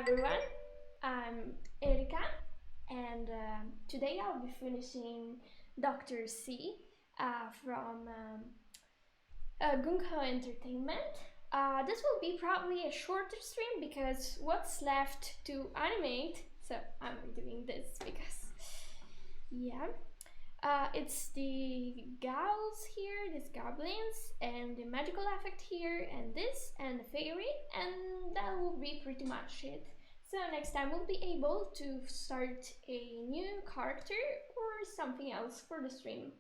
everyone, I'm Erika, and today I'll be finishing Dr. C from GungHo Entertainment. This will be probably a shorter stream because what's left to animate, so I'm doing this because, yeah. It's the gals here, these goblins, and the magical effect here, and this, and the fairy, and that will be pretty much it. So next time we'll be able to start a new character or something else for the stream.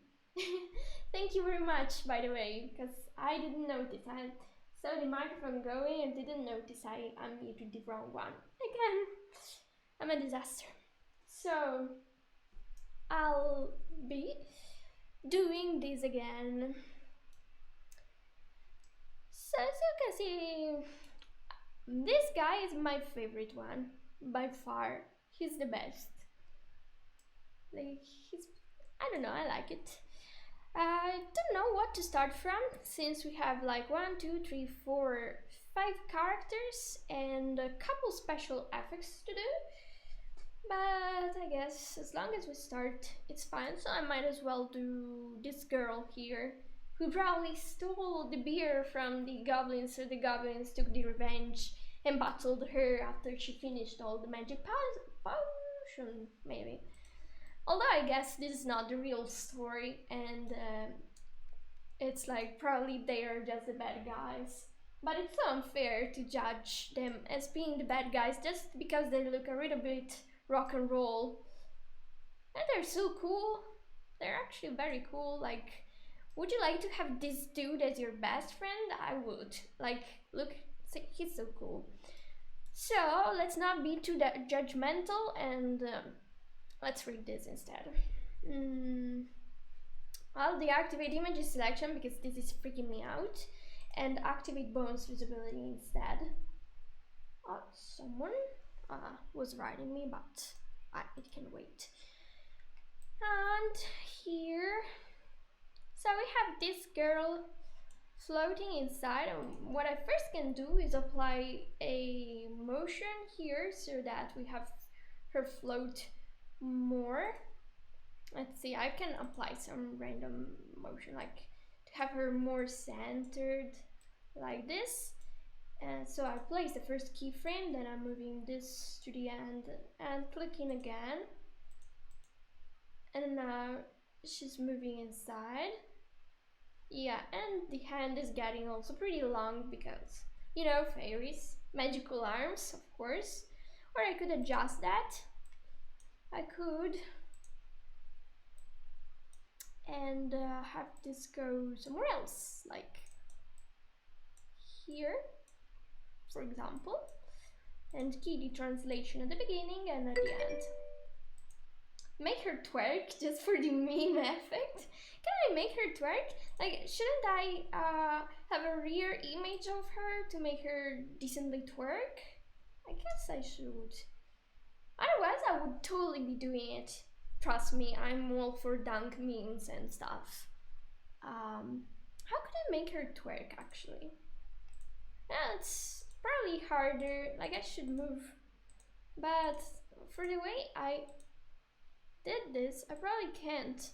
Thank you very much, by the way, because I didn't notice. I saw the microphone going and didn't notice I unmuted the wrong one. Again, I'm a disaster. So I'll be doing this again. So as you can see, this guy is my favorite one by far. He's the best. Like I don't know, I like it. I don't know what to start from since we have like 1, 2, 3, 4, 5 characters and a couple special effects to do. But I guess as long as we start, it's fine. So I might as well do this girl here, who probably stole the beer from the goblins, so the goblins took the revenge and battled her after she finished all the magic potion, maybe. Although I guess this is not the real story, and it's like probably they are just the bad guys. But it's so unfair to judge them as being the bad guys just because they look a little bit rock and roll. And they're so cool. They're actually very cool. Like, would you like to have this dude as your best friend? I would. Like, look, he's so cool. So, let's not be too judgmental and let's read this instead. I'll deactivate image selection because this is freaking me out and activate bones visibility instead. Someone was writing me, but it can wait. And here, so we have this girl floating inside, and what I first can do is apply a motion here so that we have her float more. Let's see, I can apply some random motion, like to have her more centered, like this. And so I place the first keyframe, then I'm moving this to the end and clicking again. And now she's moving inside. Yeah, and the hand is getting also pretty long because, you know, fairies, magical arms, of course. Or I could adjust that. I could. And have this go somewhere else, like here, for example, and key the translation at the beginning and at the end. Make her twerk just for the meme effect. Can I make her twerk? Like, shouldn't I have a rear image of her to make her decently twerk? I guess I should. Otherwise, I would totally be doing it. Trust me, I'm all for dunk memes and stuff. How could I make her twerk, actually? Yeah, it's probably harder, like I should move. But for the way I did this, I probably can't.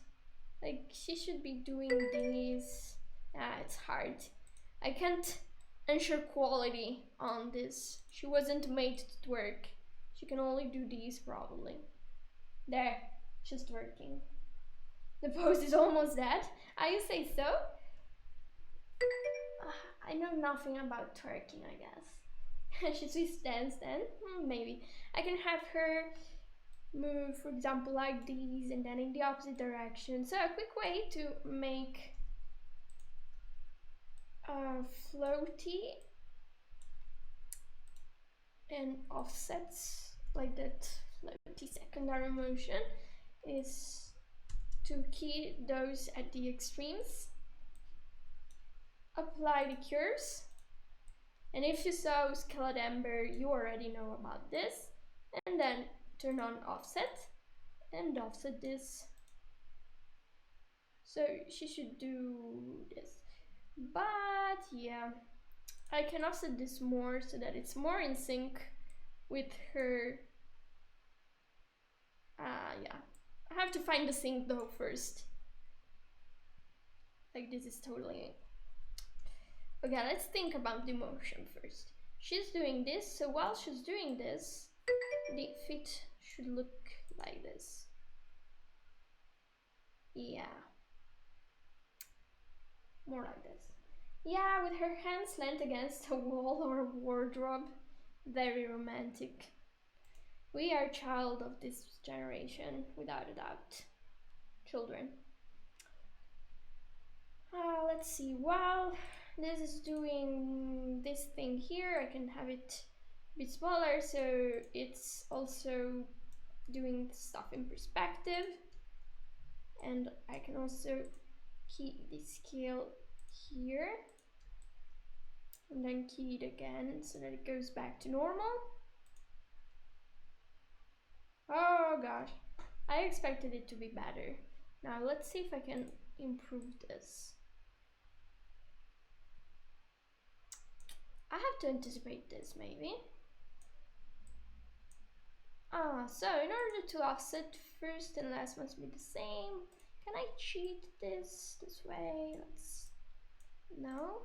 Like, she should be doing these. Yeah, it's hard. I can't ensure quality on this. She wasn't made to twerk. She can only do these, probably. There, she's twerking. The pose is almost dead. You say so? I know nothing about twerking, I guess. Should we stand? Maybe. I can have her move, for example, like these and then in the opposite direction. So a quick way to make floaty and offsets like that floaty secondary motion is to key those at the extremes, apply the curves, and if you saw Skeleton Ember, you already know about this, and then turn on offset and offset this. So she should do this, but yeah, I can offset this more so that it's more in sync with her. Yeah. I have to find the sink though first. Like, this is totally... Okay, let's think about the motion first. She's doing this, so while she's doing this, the feet should look like this. Yeah. More like this. Yeah, with her hands slant against a wall or a wardrobe. Very romantic. We are child of this generation, without a doubt. Children. Let's see, while this is doing this thing here, I can have it a bit smaller, so it's also doing stuff in perspective. And I can also keep the scale here. And then key it again so that it goes back to normal. Oh gosh, I expected it to be better. Now let's see if I can improve this. I have to anticipate this maybe. So in order to offset, first and last must be the same. Can I cheat this way? Let's... No?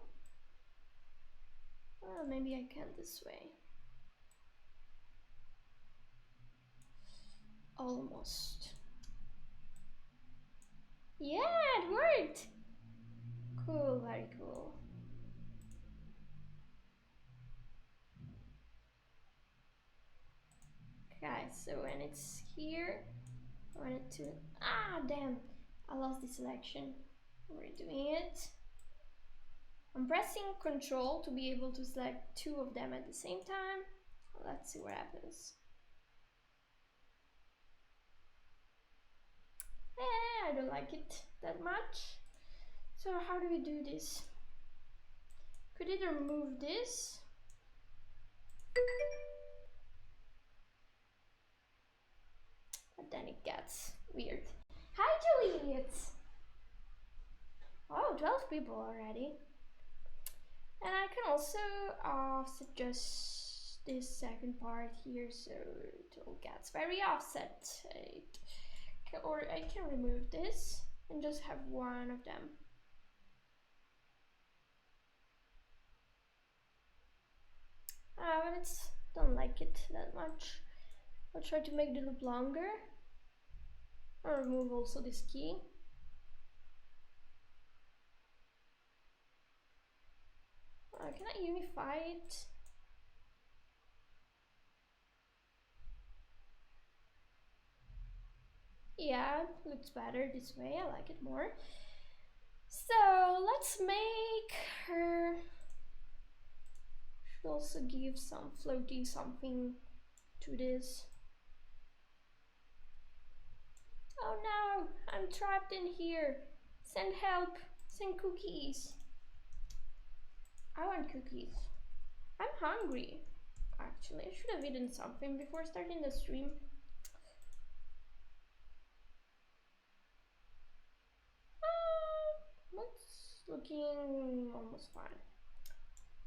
Well, maybe I can this way. Almost. Yeah, it worked! Cool, very cool. Okay, so when it's here, I want it to... Ah, damn! I lost the selection. Redoing it. I'm pressing Control to be able to select two of them at the same time. Let's see what happens. I don't like it that much. So how do we do this? Could either move this. But then it gets weird. Hi, Juliet! Oh, 12 people already. And I can also offset just this second part here so it all gets very offset. Or I can remove this and just have one of them. But it's don't like it that much. I'll try to make the loop longer. I'll remove also this key. Can I unify it? Yeah, looks better this way. I like it more. So let's make her... Should also give some floaty something to this. Oh no, I'm trapped in here. Send help, send cookies. I want cookies. I'm hungry, actually. I should have eaten something before starting the stream. Looks looking almost fine.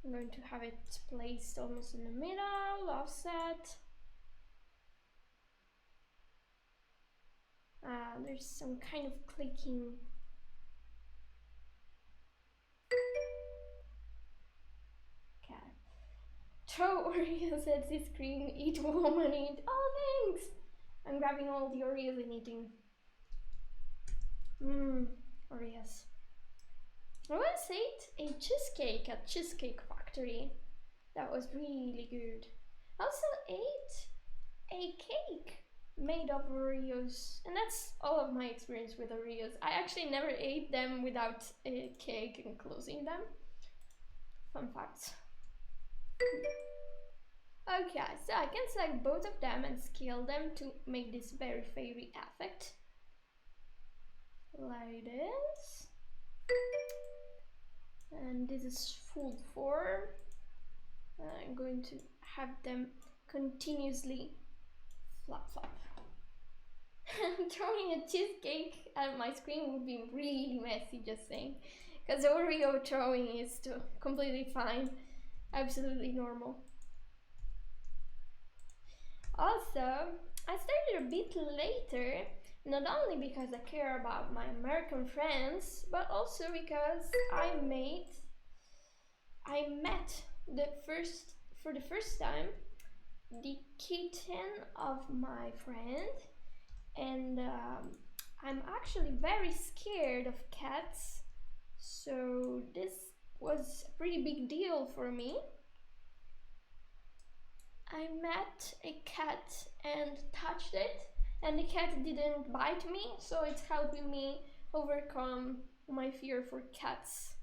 I'm going to have it placed almost in the middle, offset. There's some kind of clicking. Okay. Throw Oreos at the screen, eat woman, eat. Oh, thanks! I'm grabbing all the Oreos and eating. Oreos. I once ate a cheesecake at Cheesecake Factory. That was really good. I also ate a cake made of Oreos, and that's all of my experience with Oreos. I actually never ate them without a cake enclosing them. Fun facts. Okay, so I can select both of them and scale them to make this very fairy effect. Like this. And this is full form. I'm going to have them continuously flop flop. Throwing a cheesecake at my screen would be really messy, just saying. Because Oreo throwing is completely fine. Absolutely normal. Also, I started a bit later, not only because I care about my American friends, but also because I met for the first time the kitten of my friend, and I'm actually very scared of cats, so this was a pretty big deal for me. I met a cat and touched it, and the cat didn't bite me, so it's helping me overcome my fear for cats.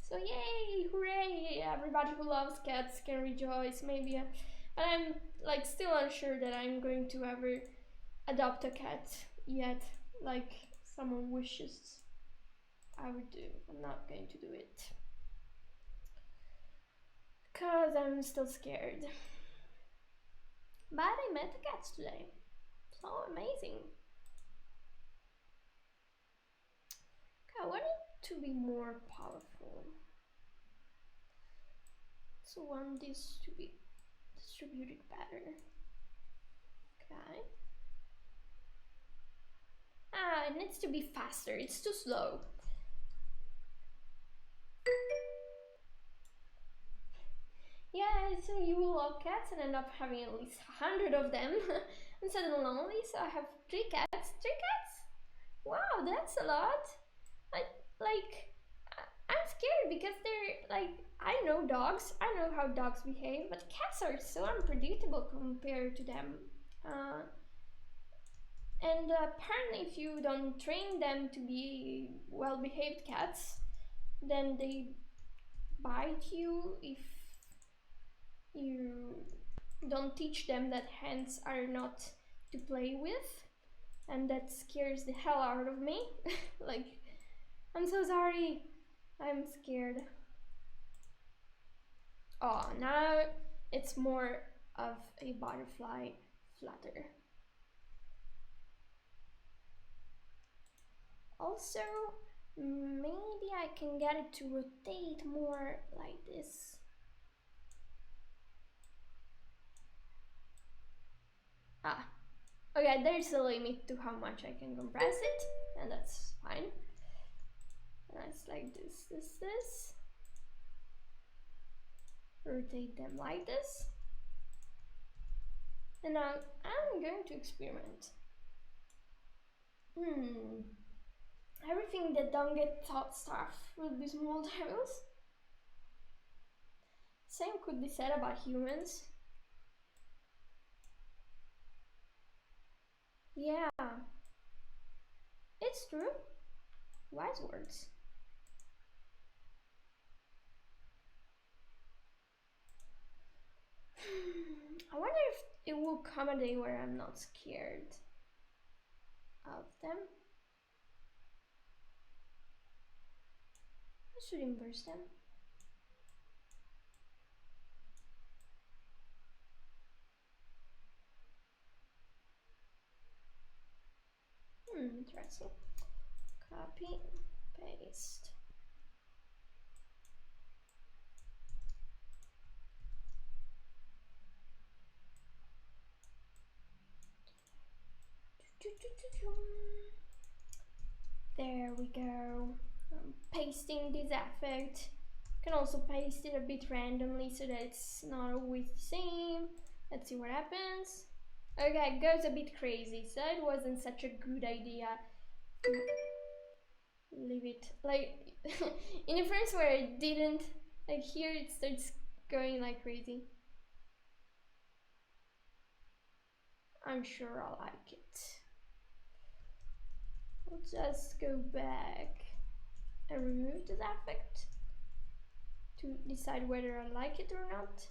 So yay, hooray! Everybody who loves cats can rejoice. Maybe, but I'm like still unsure that I'm going to ever adopt a cat yet. Like someone wishes I would do. I'm not going to do it because I'm still scared. But I met the cats today. So amazing. Okay, I want it to be more powerful. So I want this to be distributed better. Okay. Ah, it needs to be faster. It's too slow. Yeah, so you will love cats and end up having at least 100 of them. I'm suddenly lonely, so I have 3 cats. 3 cats? Wow, that's a lot. I'm scared because they're like, I know dogs, I know how dogs behave, but cats are so unpredictable compared to them. Uh, and apparently, if you don't train them to be well behaved cats, then they bite you if you don't teach them that hands are not to play with, and that scares the hell out of me. Like, I'm so sorry, I'm scared. Oh, now it's more of a butterfly flutter. Also, maybe I can get it to rotate more like this. Ah, okay, there's a limit to how much I can compress it, and that's fine. And it's like this. Rotate them like this. And now I'm going to experiment. Everything that don't get taught stuff will be small devils. Same could be said about humans. Yeah, it's true. Wise words. I wonder if it will come a day where I'm not scared of them. I should inverse them. Interesting. Copy, paste. There we go. I'm pasting this effect. Can also paste it a bit randomly so that it's not always the same. Let's see what happens. Okay, it goes a bit crazy, so it wasn't such a good idea to leave it. Like, in the frames where I didn't, like here it starts going like crazy. I'm sure I like it. I'll just go back and remove this effect to decide whether I like it or not.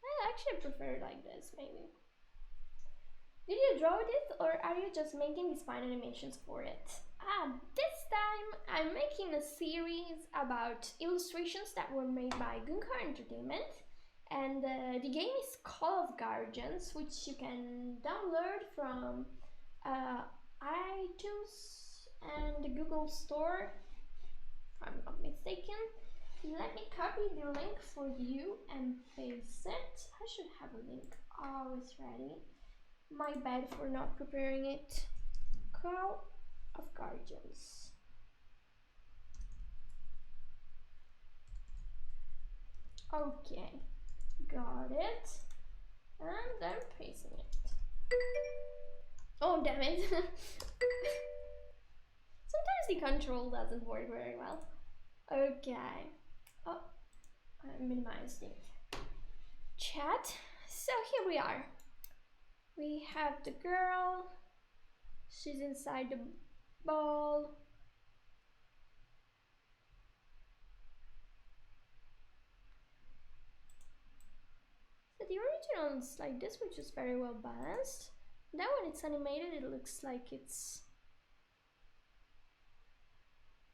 I actually prefer it like this, maybe. Did you draw this, or are you just making these fine animations for it? This time I'm making a series about illustrations that were made by GungHo Entertainment, and the game is Call of Guardians, which you can download from iTunes and the Google Store, if I'm not mistaken. Let me copy the link for you and paste it. I should have a link always ready. My bad for not preparing it. Call of Guardians. Okay, got it. And I'm pasting it. Oh, damn it. Sometimes the control doesn't work very well. Okay. Oh, I minimized the chat. So here we are. We have the girl. She's inside the ball. So the original is like this, which is very well balanced. Then when it's animated, it looks like it's...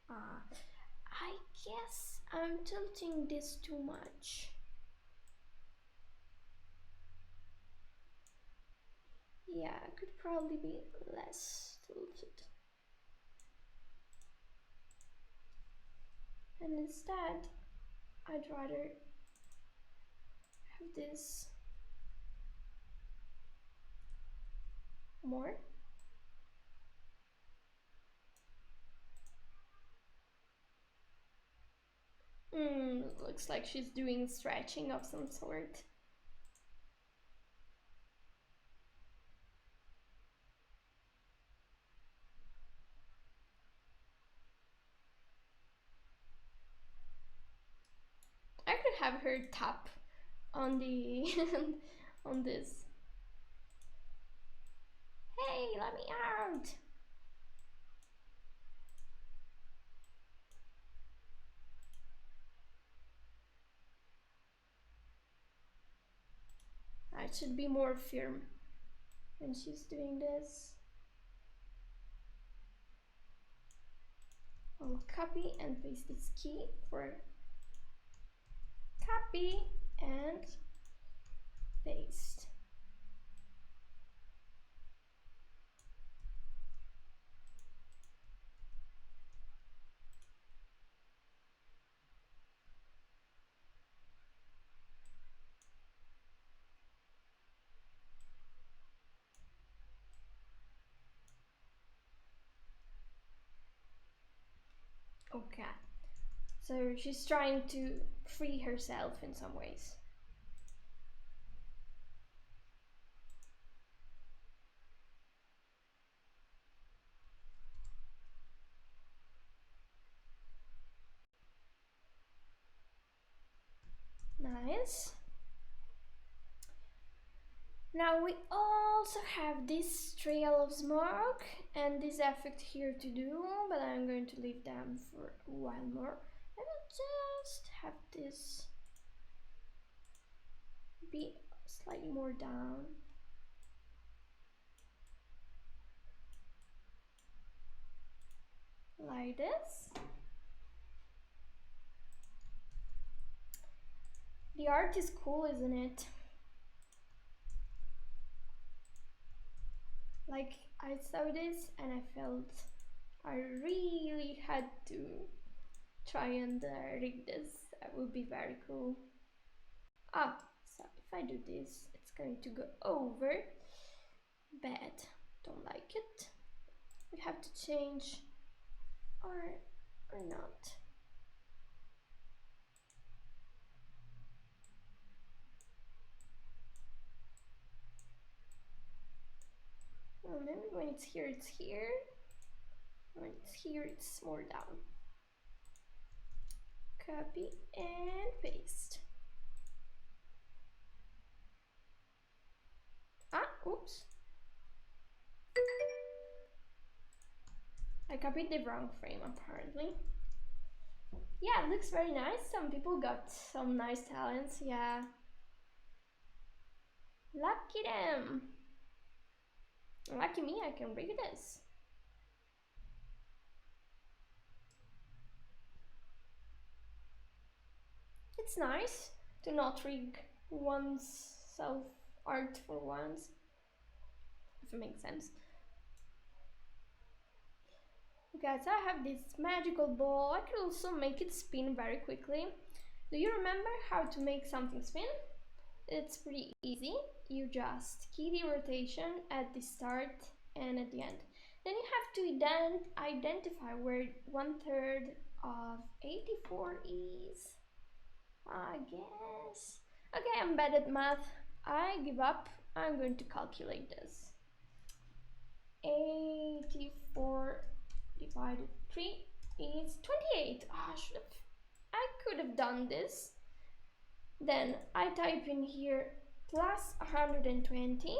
I guess I'm tilting this too much. Yeah, it could probably be less tilted. And instead, I'd rather have this more. Looks like she's doing stretching of some sort. I could have her tap on the on this. Hey, let me out! I should be more firm when she's doing this. I'll copy and paste this key for copy and paste. Okay, so she's trying to free herself in some ways. Nice. Now we also have this trail of smoke and this effect here to do, but I'm going to leave them for a while more. I will just have this be slightly more down. Like this. The art is cool, isn't it? Like, I saw this and I felt I really had to try and rig this. That would be very cool. So if I do this, it's going to go over. Bad, don't like it. We have to change or not. Well, maybe when it's here, it's here. When it's here, it's more down. Copy and paste. Oops. I copied the wrong frame apparently. Yeah, it looks very nice. Some people got some nice talents, yeah. Lucky them. Lucky me, I can rig this. It's nice to not rig one's self art for once, if it makes sense. Okay, so I have this magical ball. I can also make it spin very quickly. Do you remember how to make something spin? It's pretty easy. You just key the rotation at the start and at the end. Then you have to identify where 1/3 of 84 is. I guess. Okay, I'm bad at math. I give up. I'm going to calculate this. 84 divided 3 is 28. I could have done this. Then I type in here plus 120.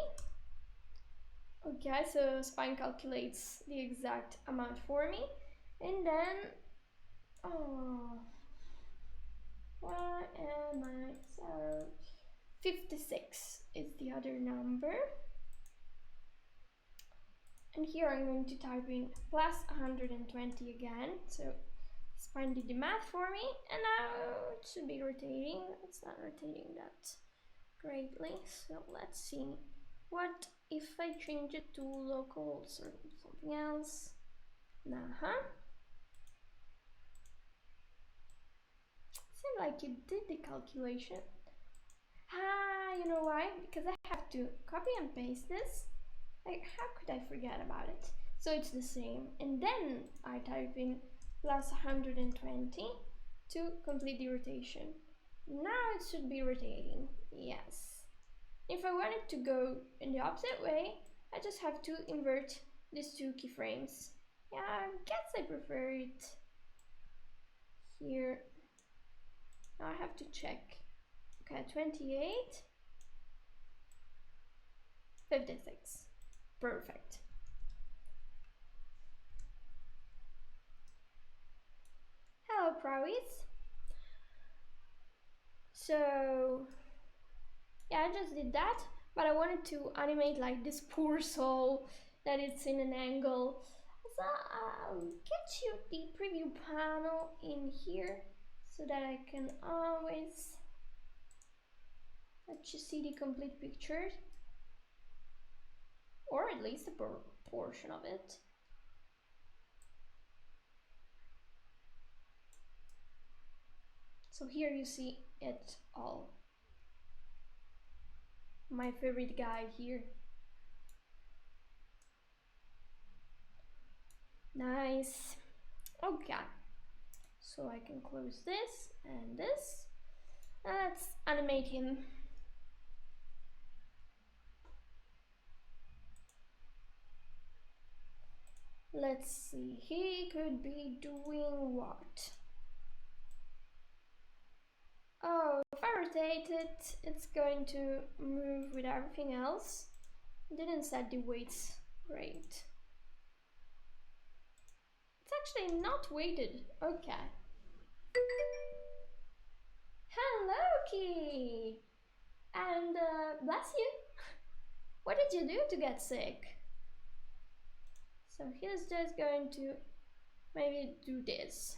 Okay, so Spine calculates the exact amount for me. And then, why am I so? 56 is the other number. And here I'm going to type in plus 120 again. So Spine did the math for me, and now it should be rotating. It's not rotating that greatly, so let's see. What if I change it to locals or something else? Seems like you did the calculation. You know why? Because I have to copy and paste this. Like, how could I forget about it? So it's the same, and then I type in plus 120 to complete the rotation. Now it should be rotating, yes. If I want it to go in the opposite way, I just have to invert these two keyframes. Yeah, I guess I prefer it here. Now I have to check. Okay, 28, 56. Perfect. Hello, Prowies. So, yeah, I just did that, but I wanted to animate like this poor soul that it's in an angle. So I'll get you the preview panel in here so that I can always let you see the complete picture, or at least a portion of it. So here you see it all. My favorite guy here. Nice. Okay, so I can close this and this. Let's animate him. Let's see, he could be doing what? Oh, if I rotate it, it's going to move with everything else. Didn't set the weights great. It's actually not weighted. Okay. Hello, Key! And bless you. What did you do to get sick? So he's just going to maybe do this.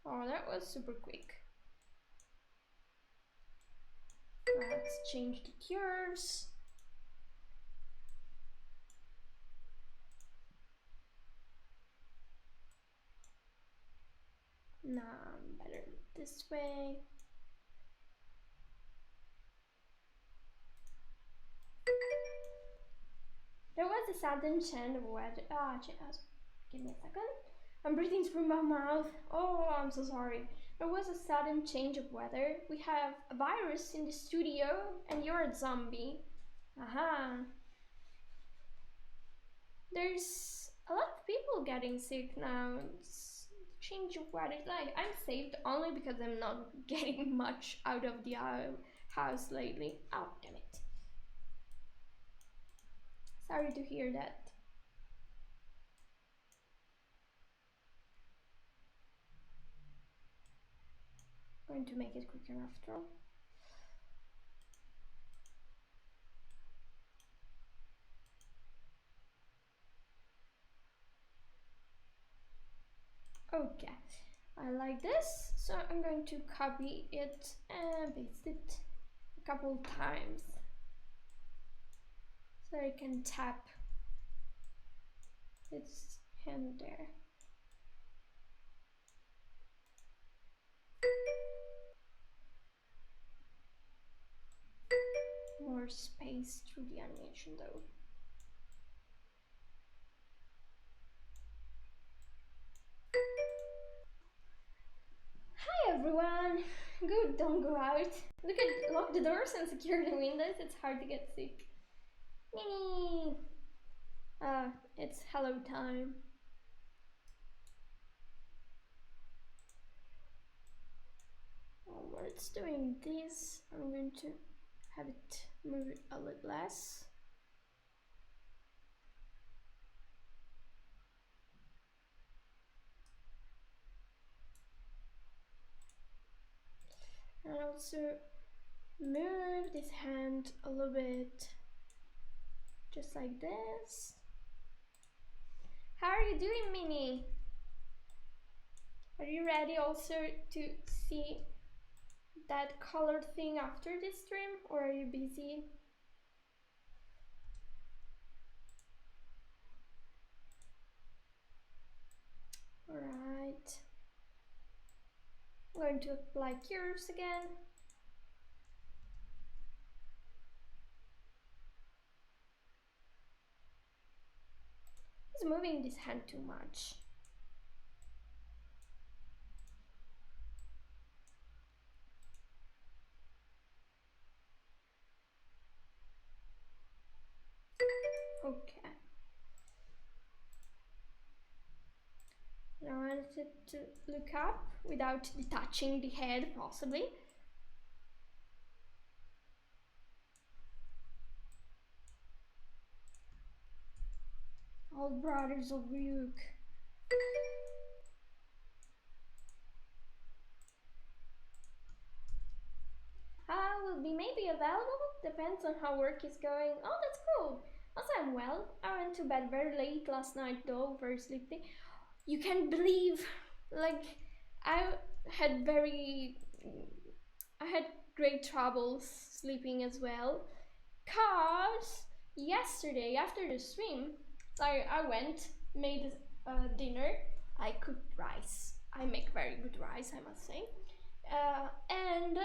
Oh, that was super quick. Let's change the curves. Nah, better this way. There was a sudden change of weather. Give me a second. I'm breathing through my mouth. Oh, I'm so sorry. There was a sudden change of weather. We have a virus in the studio, and you're a zombie. Aha. There's a lot of people getting sick now. It's change of weather. Like, I'm saved only because I'm not getting much out of the house lately. Oh, damn it. Sorry to hear that. Going to make it quicker after all. Okay, I like this, so I'm going to copy it and paste it a couple times. so I can tap its hand there. More space through the animation though. Hi everyone! Good, don't go out. Lock the doors and secure the windows, it's hard to get sick. Minnie! It's hello time. While it's doing this, I'm going to have it move a little less. And also move this hand a little bit, just like this. How are you doing, Minnie? Are you ready also to see that colored thing after this stream, or are you busy? Alright. I'm going to apply curves again. He's moving this hand too much. Okay. Now I want it to look up without detaching the head, possibly. All brothers of Ryuk. Will be maybe available, depends on how work is going. Oh, that's cool. Also, I'm well. I went to bed very late last night though, very sleepy. You can't believe, like, I had great troubles sleeping as well. Cause yesterday after the swim, I went, made dinner. I cooked rice. I make very good rice, I must say. And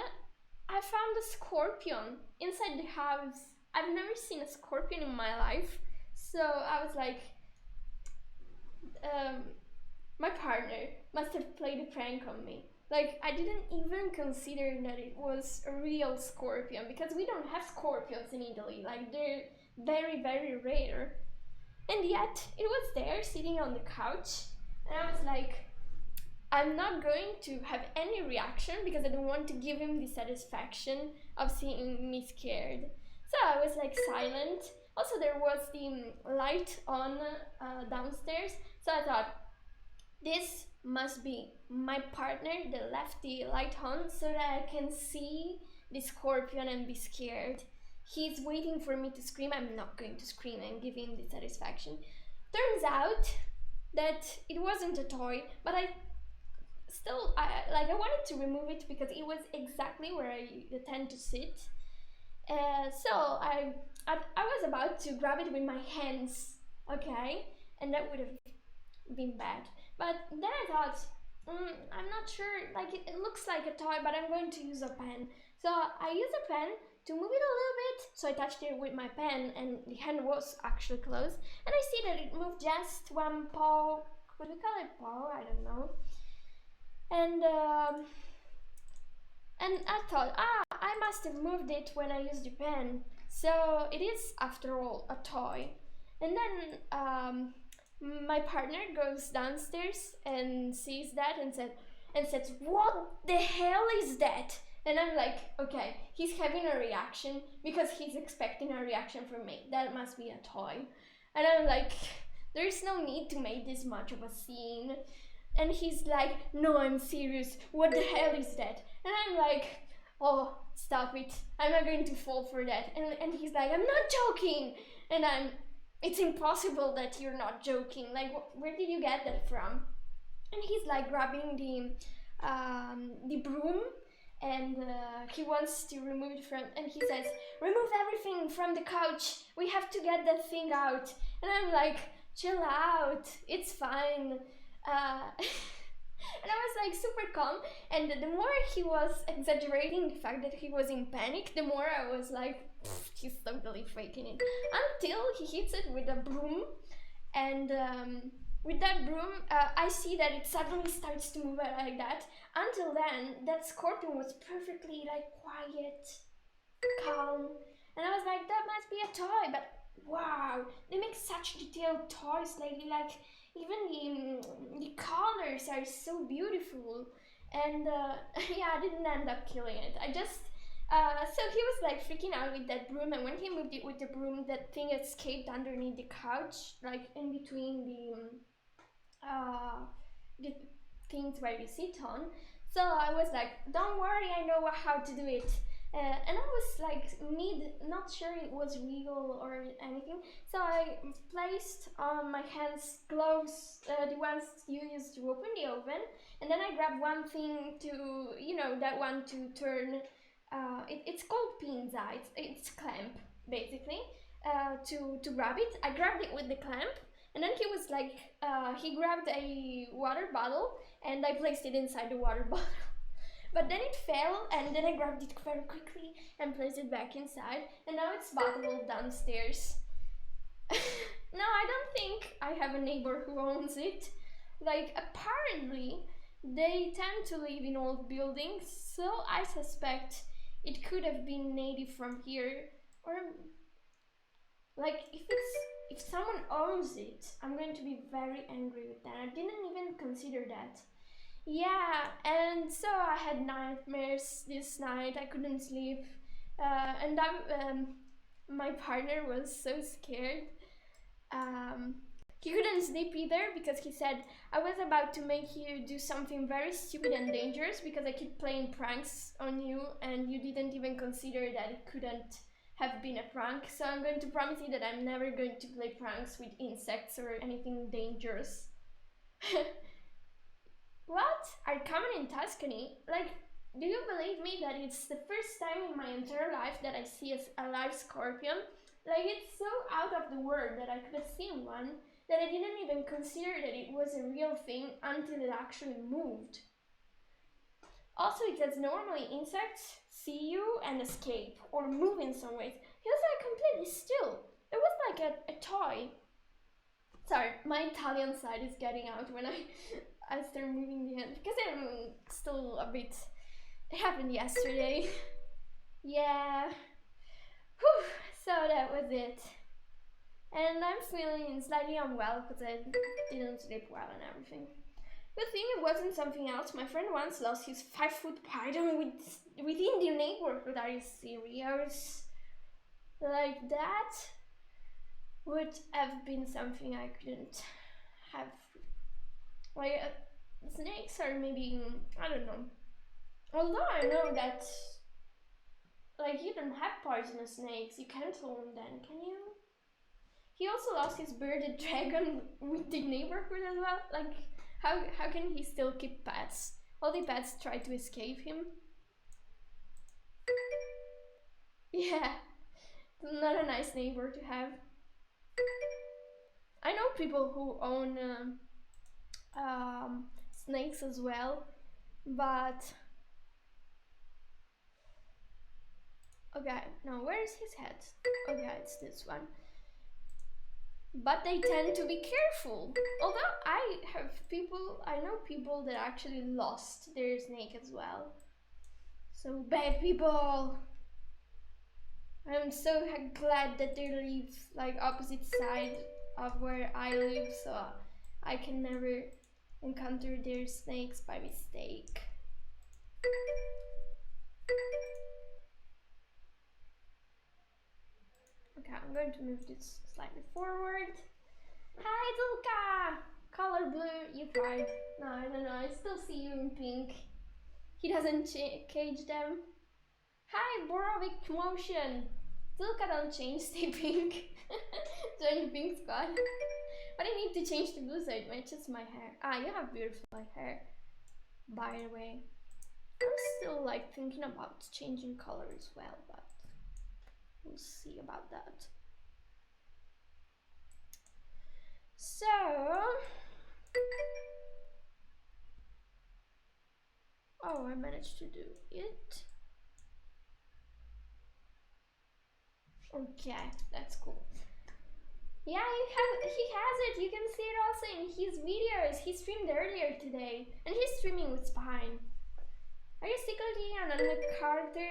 I found a scorpion inside the house. I've never seen a scorpion in my life. So I was like, my partner must have played a prank on me. Like, I didn't even consider that it was a real scorpion, because we don't have scorpions in Italy. Like, they're very, very rare. And yet, it was there sitting on the couch. And I was like, I'm not going to have any reaction because I don't want to give him the satisfaction of seeing me scared. So I was like silent. Also, there was the light on downstairs. So I thought, this must be my partner that left the light on so that I can see the scorpion and be scared. He's waiting for me to scream. I'm not going to scream and give him the satisfaction. Turns out that it wasn't a toy, but I wanted to remove it because it was exactly where I tend to sit. So I was about to grab it with my hands, okay, and that would have been bad. But then I thought, I'm not sure. Like it looks like a toy, but I'm going to use a pen. So I used a pen to move it a little bit. So I touched it with my pen, and the hand was actually closed. And I see that it moved just one paw. Could we call it paw? I don't know. And I thought, I must have moved it when I used the pen. So it is, after all, a toy. And then my partner goes downstairs and sees that and says, "What the hell is that?" And I'm like, okay, he's having a reaction because he's expecting a reaction from me. That must be a toy. And I'm like, there's no need to make this much of a scene. And he's like, "No, I'm serious. What the hell is that?" And I'm like, "Oh, stop it. I'm not going to fall for that." And he's like, "I'm not joking." And it's impossible that you're not joking. Like, where did you get that from? And he's like grabbing the broom and he wants to remove it from, and he says, remove everything from the couch, we have to get that thing out. And I'm like, chill out, it's fine. And I was like super calm, and the more he was exaggerating the fact that he was in panic, the more I was like, he's totally faking it. Until he hits it with a broom, and with that broom, I see that it suddenly starts to move like that. Until then, that scorpion was perfectly like quiet, calm, and I was like, that must be a toy. But wow, they make such detailed toys lately. Like even the colors are so beautiful. And yeah, I didn't end up killing it. I just so he was like freaking out with that broom, and when he moved it with the broom, that thing escaped underneath the couch, like in between the things where you sit on. So I was like, don't worry, I know how to do it. And I was like not sure it was real or anything. So I placed on my hands gloves, the ones you use to open the oven, and then I grabbed one thing to, that one to turn. It's called pinza. It's clamp basically. To grab it, I grabbed it with the clamp, and then he was like, he grabbed a water bottle, and I placed it inside the water bottle. But then it fell, and then I grabbed it very quickly and placed it back inside, and now it's bottled downstairs. No, I don't think I have a neighbor who owns it. Like, apparently, they tend to live in old buildings, so I suspect it could have been native from here, or like if someone owns it, I'm going to be very angry with that. I didn't even consider that. Yeah, and so I had nightmares this night. I couldn't sleep, and my partner was so scared. He couldn't sleep either because he said, I was about to make you do something very stupid and dangerous because I keep playing pranks on you, and you didn't even consider that it couldn't have been a prank. So I'm going to promise you that I'm never going to play pranks with insects or anything dangerous. What? Are common in Tuscany? Like, do you believe me that it's the first time in my entire life that I see a live scorpion? Like, it's so out of the world that I could have seen one that I didn't even consider that it was a real thing until it actually moved. Also, it says normally insects see you and escape or move in some ways. He was like completely still. It was like a toy. Sorry, my Italian side is getting out when I start moving the hand because I'm still a bit. It happened yesterday. Yeah. Whew. So that was it. And I'm feeling slightly unwell because I didn't sleep well and everything. Good thing it wasn't something else. My friend once lost his 5-foot python within the neighborhood. Are you serious? Like that would have been something I couldn't have. Like snakes are maybe, I don't know. Although I know that like you don't have poisonous snakes, you can't own them, can you? He also lost his bearded dragon with the neighborhood as well. Like how can he still keep pets? All the pets try to escape him. Yeah, not a nice neighbor to have. I know people who own snakes as well, but okay, now where is his head? Okay, it's this one. But they tend to be careful. Although I know people that actually lost their snake as well. So bad people. I'm so glad that they live like opposite side of where I live, so I can never encounter their snakes by mistake. Okay, I'm going to move this slightly forward. Hi, Zulka! Color blue, you tried. No, I don't know, I still see you in pink. He doesn't cage them. Hi, Borovic Motion! Zulka, don't change, stay pink. Join the pink squad. But I need to change to blue so it matches my hair. Ah, you have beautiful hair, by the way. I'm still like thinking about changing color as well, but we'll see about that. So oh, I managed to do it. Okay, that's cool. Yeah, he has it. You can see it also in his videos. He streamed earlier today, and he's streaming with Spine. Are you secretly an anime character?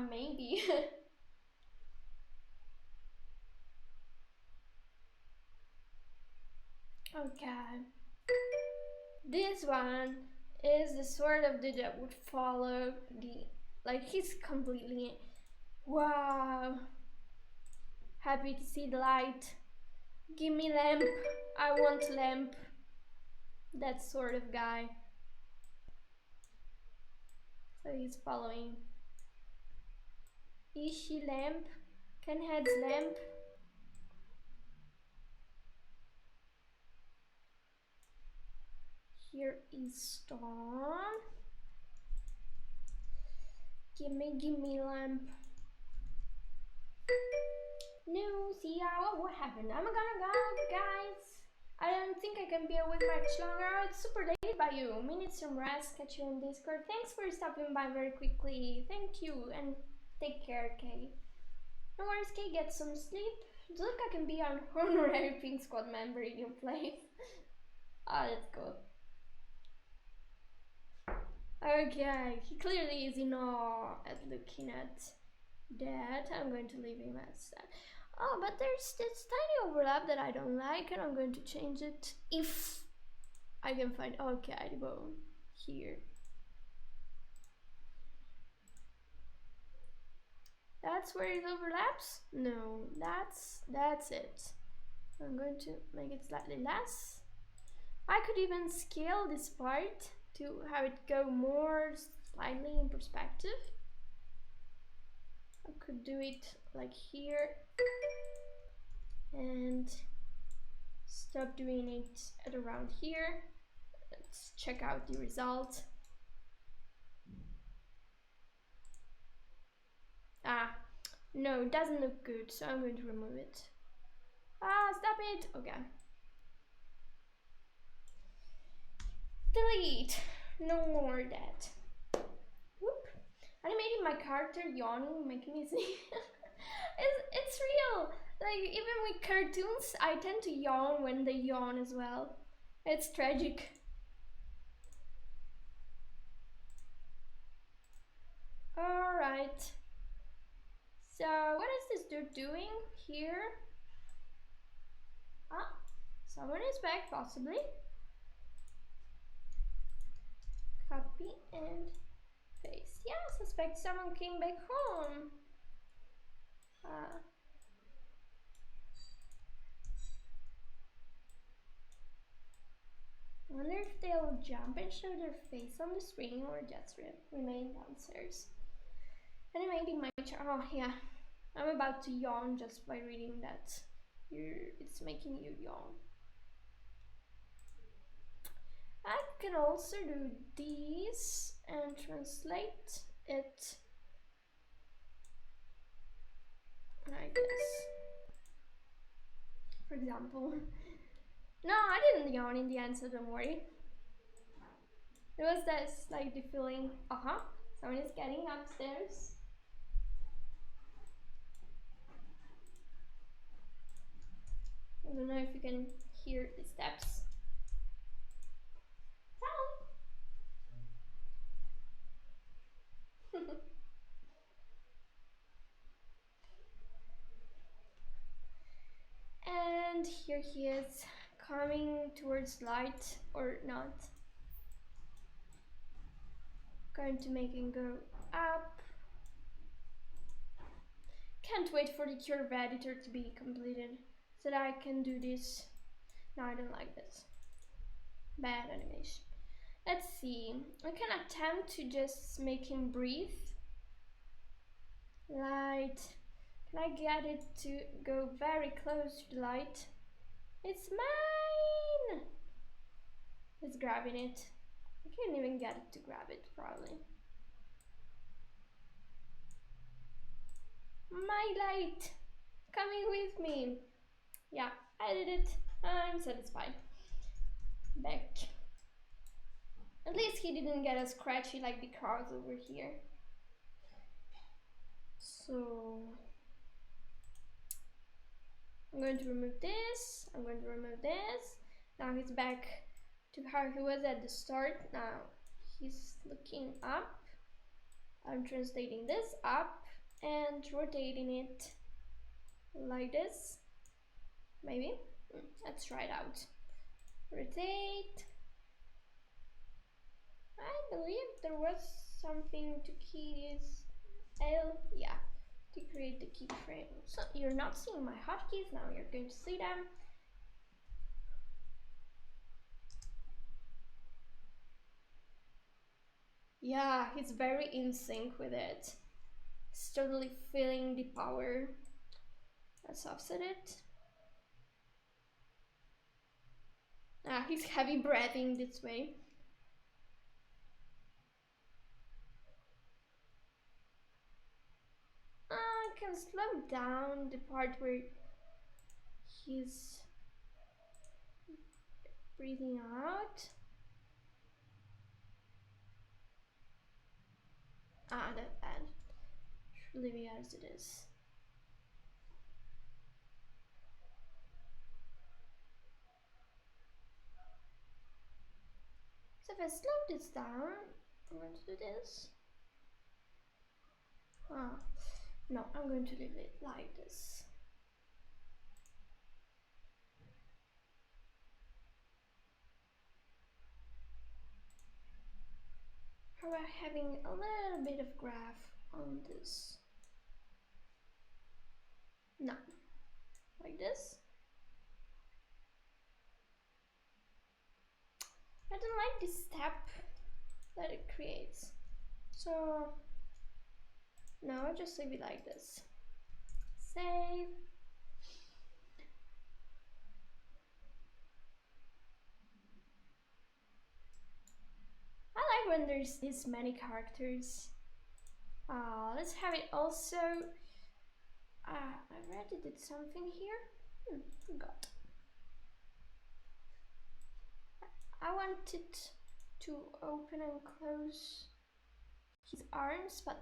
Maybe. Okay. This one is the sort of dude that would follow the, like, he's completely, wow, happy to see the light. Give me lamp. I want lamp. That sort of guy. So he's following. Ishi lamp. Kenhead's lamp. Here is Storm. Give me lamp. No, see what happened? I'm gonna go, guys. I don't think I can be awake much longer. It's super late by you. We need some rest. Catch you on Discord. Thanks for stopping by very quickly. Thank you and take care, Kay. No worries, Kay. Get some sleep. Look, I can be an honorary Pink Squad member in your place. Oh, that's cool. Okay, he clearly is in awe at looking at that. I'm going to leave him as that. Oh, but there's this tiny overlap that I don't like, and I'm going to change it if I can find. Okay, the bone here. That's where it overlaps? No, that's it. I'm going to make it slightly less. I could even scale this part to have it go more slightly in perspective. I could do it like here and stop doing it at around here. Let's check out the result. Ah, no, it doesn't look good, so I'm going to remove it. Ah, stop it! Okay. Delete! No more that. Whoop. Animating my character yawning, making me sneeze. It's real! Like, even with cartoons, I tend to yawn when they yawn as well. It's tragic. Alright. So, what is this dude doing here? Ah, someone is back, possibly. Copy and paste. Yeah, suspect someone came back home. Wonder if they'll jump and show their face on the screen or just remain downstairs. Animating my oh yeah, I'm about to yawn just by reading that. It's making you yawn. I can also do these and translate it, I guess. For example. No, I didn't yawn in the end, so don't worry. It was this, like, the feeling, someone is getting upstairs. I don't know if you can hear the steps. And here he is, coming towards light, or not. Going to make him go up. Can't wait for the curve editor to be completed so that I can do this. No, I don't like this. Bad animation. Let's see. I can attempt to just make him breathe. Light. Can I get it to go very close to the light? It's mine! It's grabbing it. I can't even get it to grab it, probably. My light, coming with me. Yeah, I did it. I'm satisfied. Back. At least he didn't get as scratchy like the cars over here. So I'm going to remove this. I'm going to remove this. Now he's back to how he was at the start. Now he's looking up. I'm translating this up and rotating it like this. Maybe. Let's try it out. Rotate. I believe there was something to keys. L, yeah, to create the keyframe. So you're not seeing my hotkeys, now you're going to see them. Yeah, he's very in sync with it. He's totally feeling the power. Let's offset it. Ah, he's heavy breathing this way. I can slow down the part where he's breathing out. Ah, that bad. Should leave it as it is. So if I slow this down, I'm going to do this. Ah, no, I'm going to leave it like this. How about having a little bit of graph on this? No, like this. I don't like this step that it creates. So, no, I'll just leave it like this. Save. I like when there's this many characters. Let's have it also. I already did something here. Forgot. I wanted to open and close his arms, but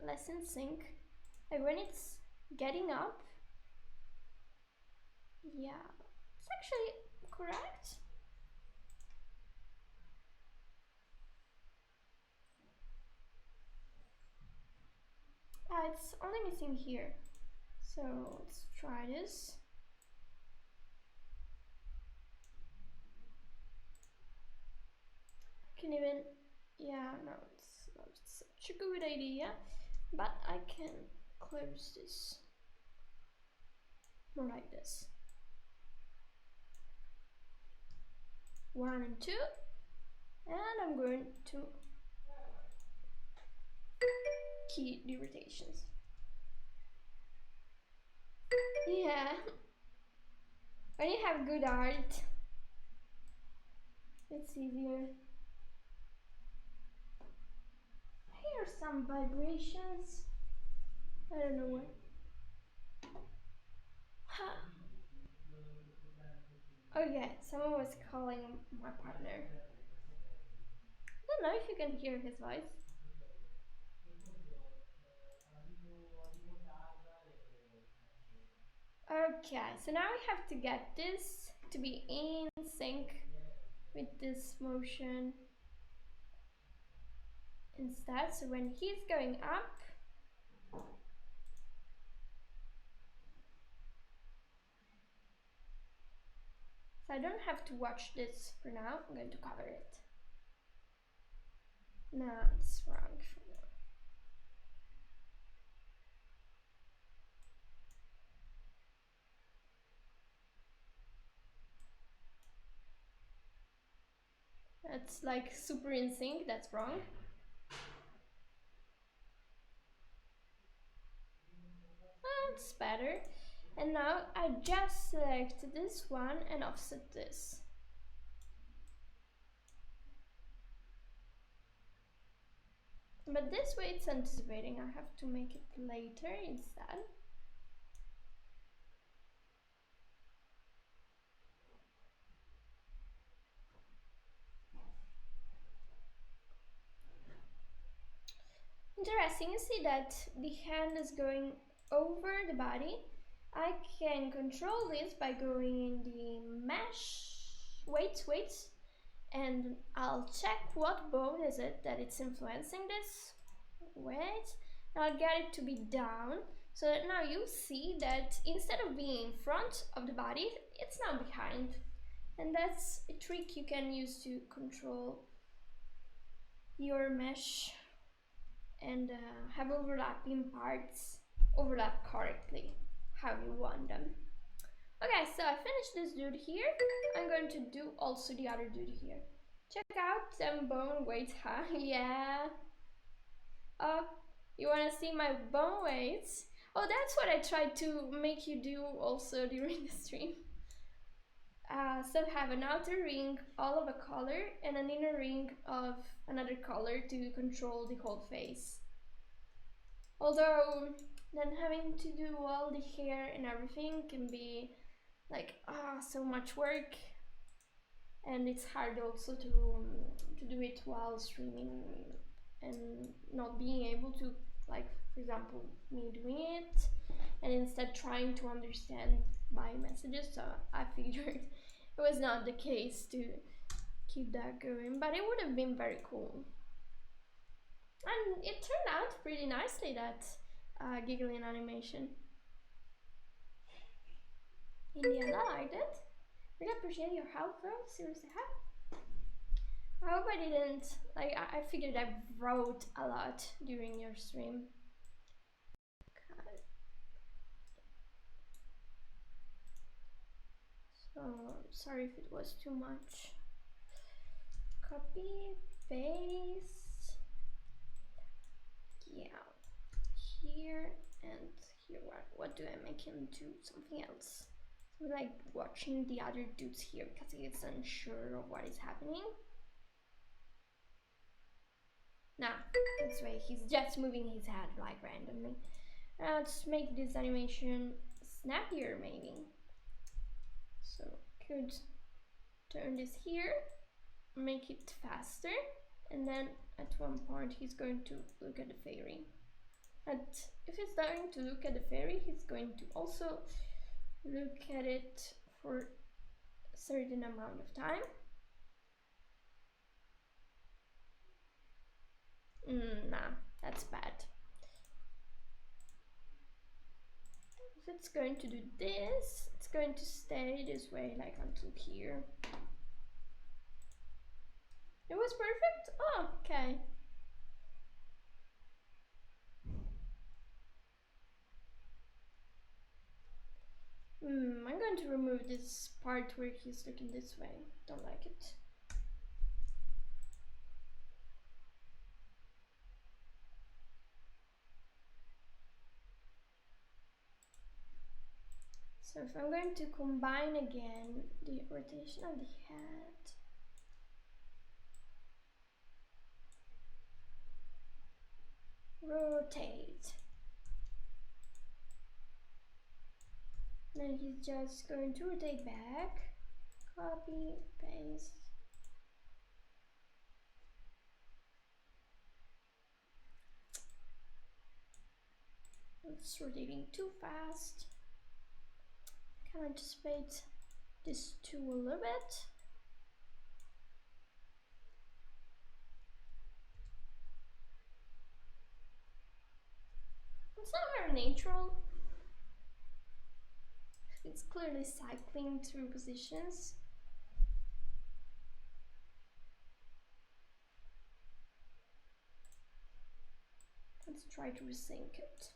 less in sync. Like when it's getting up. Yeah, it's actually correct. It's only missing here. So let's try this. Can even, yeah, no, it's not such a good idea, but I can close this more like this. 1 and 2, and I'm going to key the rotations. Yeah, when you have good art, it's easier. I hear some vibrations. I don't know what. Oh yeah, someone was calling my partner. I don't know if you can hear his voice. Okay, so now we have to get this to be in sync with this motion instead. So when he's going up, so I don't have to watch this for now. I'm going to cover it. No, it's wrong for now. That's like super in sync, that's wrong. That's better. And now I just select this one and offset this. But this way it's anticipating. I have to make it later instead. Interesting, you see that the hand is going over the body. I can control this by going in the mesh, weights, and I'll check what bone is it that it's influencing this. Wait, I'll get it to be down, so that now you see that instead of being in front of the body, it's now behind. And that's a trick you can use to control your mesh and have overlapping parts overlap correctly how you want them. Okay, so I finished this dude here. I'm going to do also the other dude here. Check out them bone weights, huh? Yeah. Oh, you wanna see my bone weights? Oh, that's what I tried to make you do also during the stream. So have an outer ring all of a color and an inner ring of another color to control the whole face. Although then having to do all the hair and everything can be like so much work, and it's hard also to do it while streaming and not being able to, like for example me doing it and instead trying to understand my messages. So I figured it was not the case to keep that going, but it would have been very cool. And it turned out pretty nicely, that giggling animation. In the end, I liked it. Really appreciate your help though, seriously. I hope I didn't, like, I figured I wrote a lot during your stream. So, sorry if it was too much. Copy, paste. Yeah, here and here. What do I make him do? Something else. So like watching the other dudes here because he is unsure of what is happening. Nah, this way he's just moving his head like randomly. Let's make this animation snappier maybe. So could turn this here, make it faster, and then at one point he's going to look at the fairy. And if he's going to look at the fairy, he's going to also look at it for a certain amount of time. Nah, that's bad. If it's going to do this, it's going to stay this way like until here. It was perfect? Oh, okay. I'm going to remove this part where he's looking this way. Don't like it. So if I'm going to combine again the rotation of the head, rotate, then he's just going to rotate back, copy, paste. It's rotating too fast. Can I anticipate this too a little bit? It's not very natural. It's clearly cycling through positions. Let's try to resync it.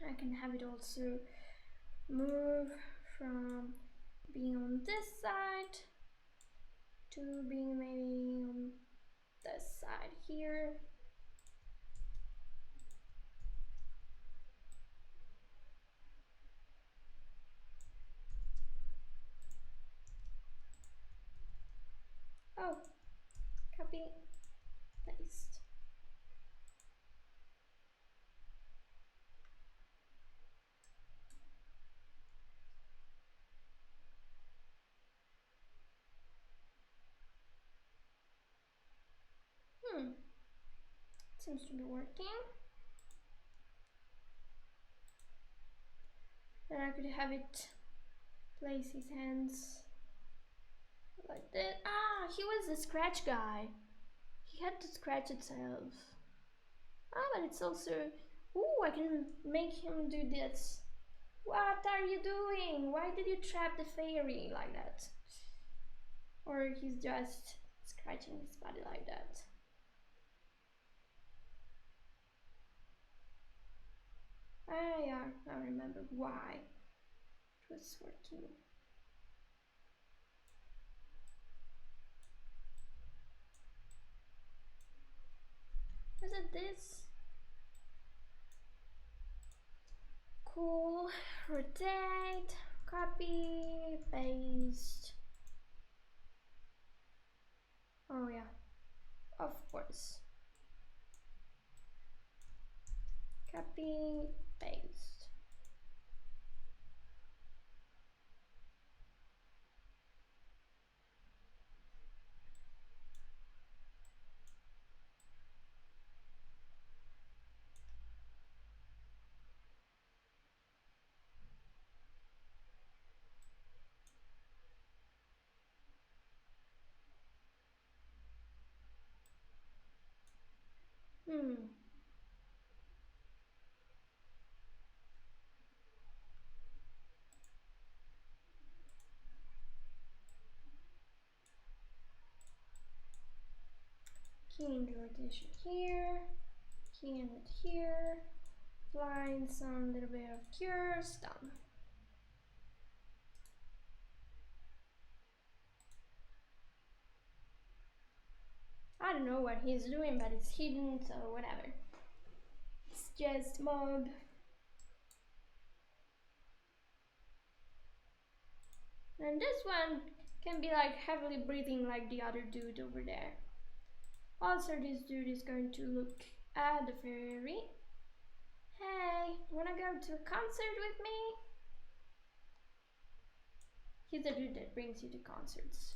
I can have it also move from being on this side to being maybe on this side here. Seems to be working. And I could have it place his hands like that. Ah, he was the scratch guy. He had to scratch itself. Ah, but it's also... Ooh, I can make him do this. What are you doing? Why did you trap the fairy like that? Or he's just scratching his body like that. Ah, yeah, I remember why it was working. Was it this? Cool. Rotate, copy, paste. Oh yeah, of course. Copy, paste. Key in the rotation here, key in it here, line some little bit of cures, done. I don't know what he's doing, but it's hidden, so whatever. It's just mob. And this one can be like heavily breathing like the other dude over there. Also, this dude is going to look at the fairy. Hey, wanna go to a concert with me? He's the dude that brings you to concerts.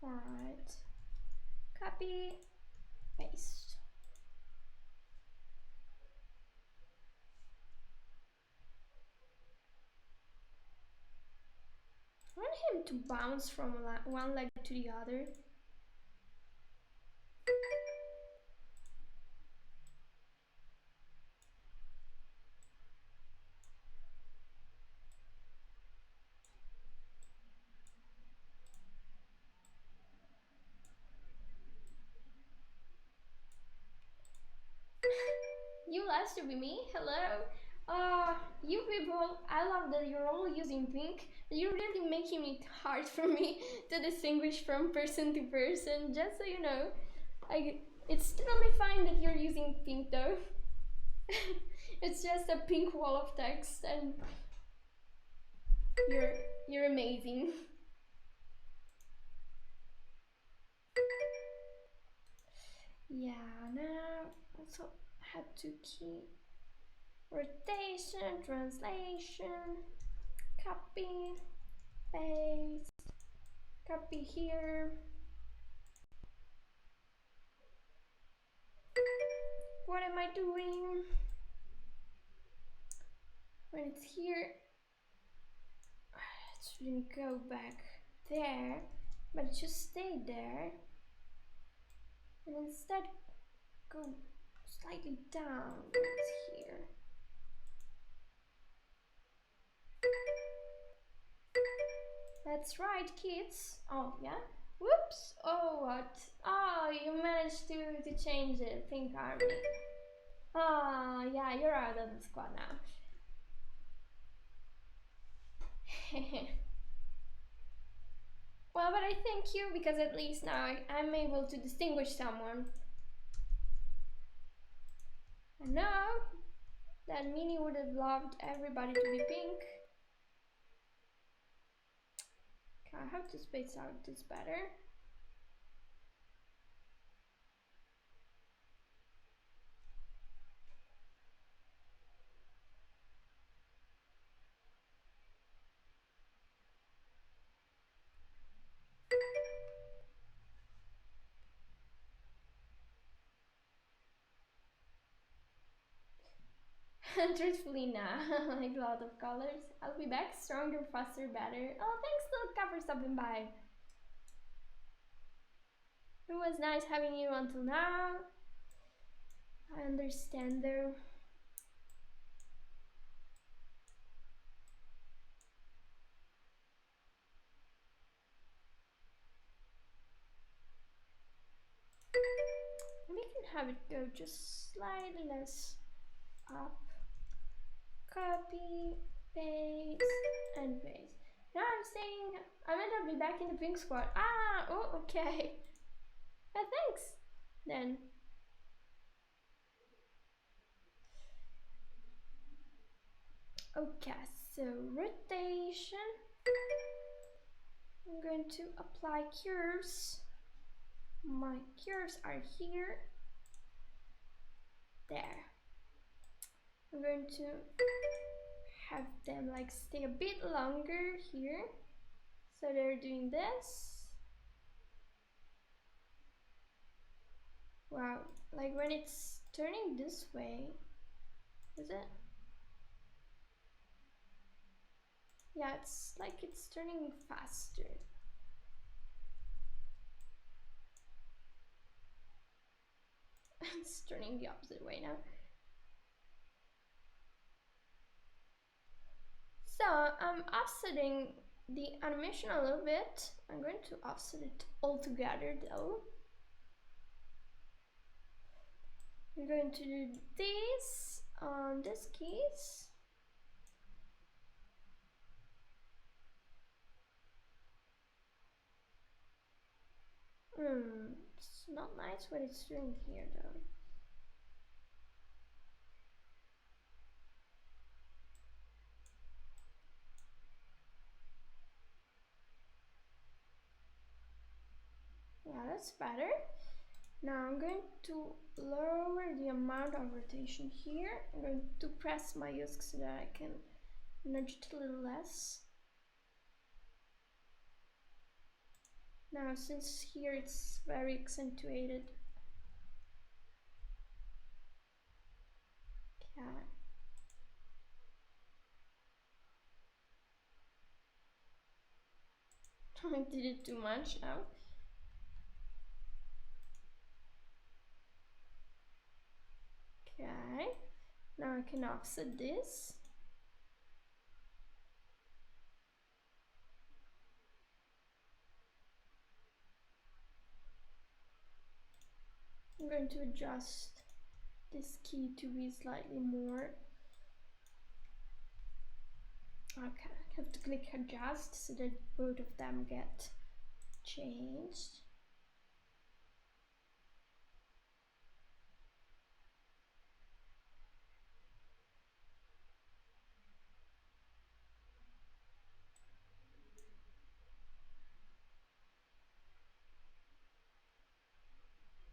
Alright. Copy, paste. I want him to bounce from one leg to the other. You last to be me? Hello? You people, I love that you're all using pink. You're really making it hard for me to distinguish from person to person, just so you know. It's totally fine that you're using pink though. It's just a pink wall of text and you're amazing. Yeah, now also had to key rotation, translation, copy, paste, copy here. What am I doing? When it's here, it shouldn't go back there, but it just stay there. And instead go slightly down when it's here. That's right, kids. Oh, yeah? Whoops! Oh, what? Oh, you managed to change it, Pink Army. Oh, yeah, you're out of the squad now. Well, but I thank you because at least now I'm able to distinguish someone. I know that Minnie would have loved everybody to be pink. Okay, I have to space out this better. Truthfully, nah. Like a lot of colors. I'll be back stronger, faster, better. Oh, thanks, little cat, for stopping by. It was nice having you until now. I understand though. We can have it go just slightly less up. Copy, paste, and paste. Now I'm saying I meant I'll be back in the pink squad. Ah, oh, okay. Yeah, thanks. Then. Okay, so rotation. I'm going to apply curves. My curves are here. There. I'm going to have them like stay a bit longer here. So they're doing this. Wow, like when it's turning this way, is it? Yeah, it's like it's turning faster. It's turning the opposite way now. So I'm offsetting the animation a little bit. I'm going to offset it all together though. I'm going to do this on this keys. It's not nice what it's doing here though. Yeah, that's better. Now I'm going to lower the amount of rotation here. I'm going to press my whisk so that I can nudge it a little less. Now since here it's very accentuated. Yeah. I did it too much now. Okay. Now I can offset this. I'm going to adjust this key to be slightly more. Okay, I have to click adjust so that both of them get changed.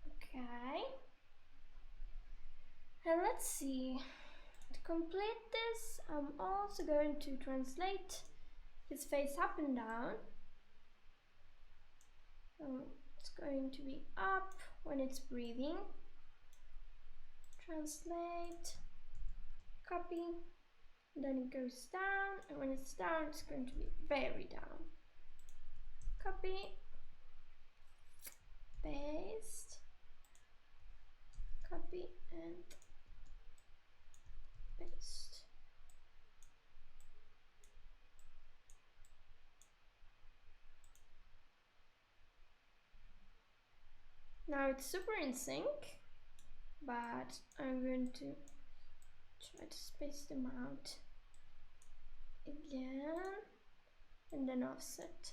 Okay. And let's see. To complete this, I'm also going to translate his face up and down. It's going to be up when it's breathing. Translate, copy, then it goes down, and when it's down, it's going to be very down. Copy, paste, copy, and paste. Now it's super in sync, but I'm going to try to space them out again, and then offset.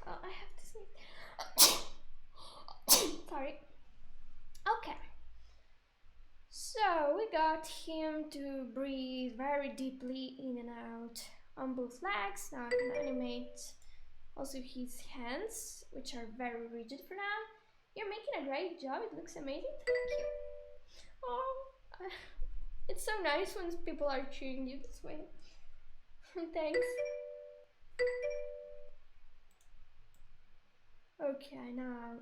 Oh, I have to sneeze. Sorry. Okay. So we got him to breathe very deeply in and out on both legs. Now I can animate also his hands, which are very rigid for now. You're making a great job. It looks amazing. Thank you. Oh, it's so nice when people are cheering you this way. Thanks. Okay, now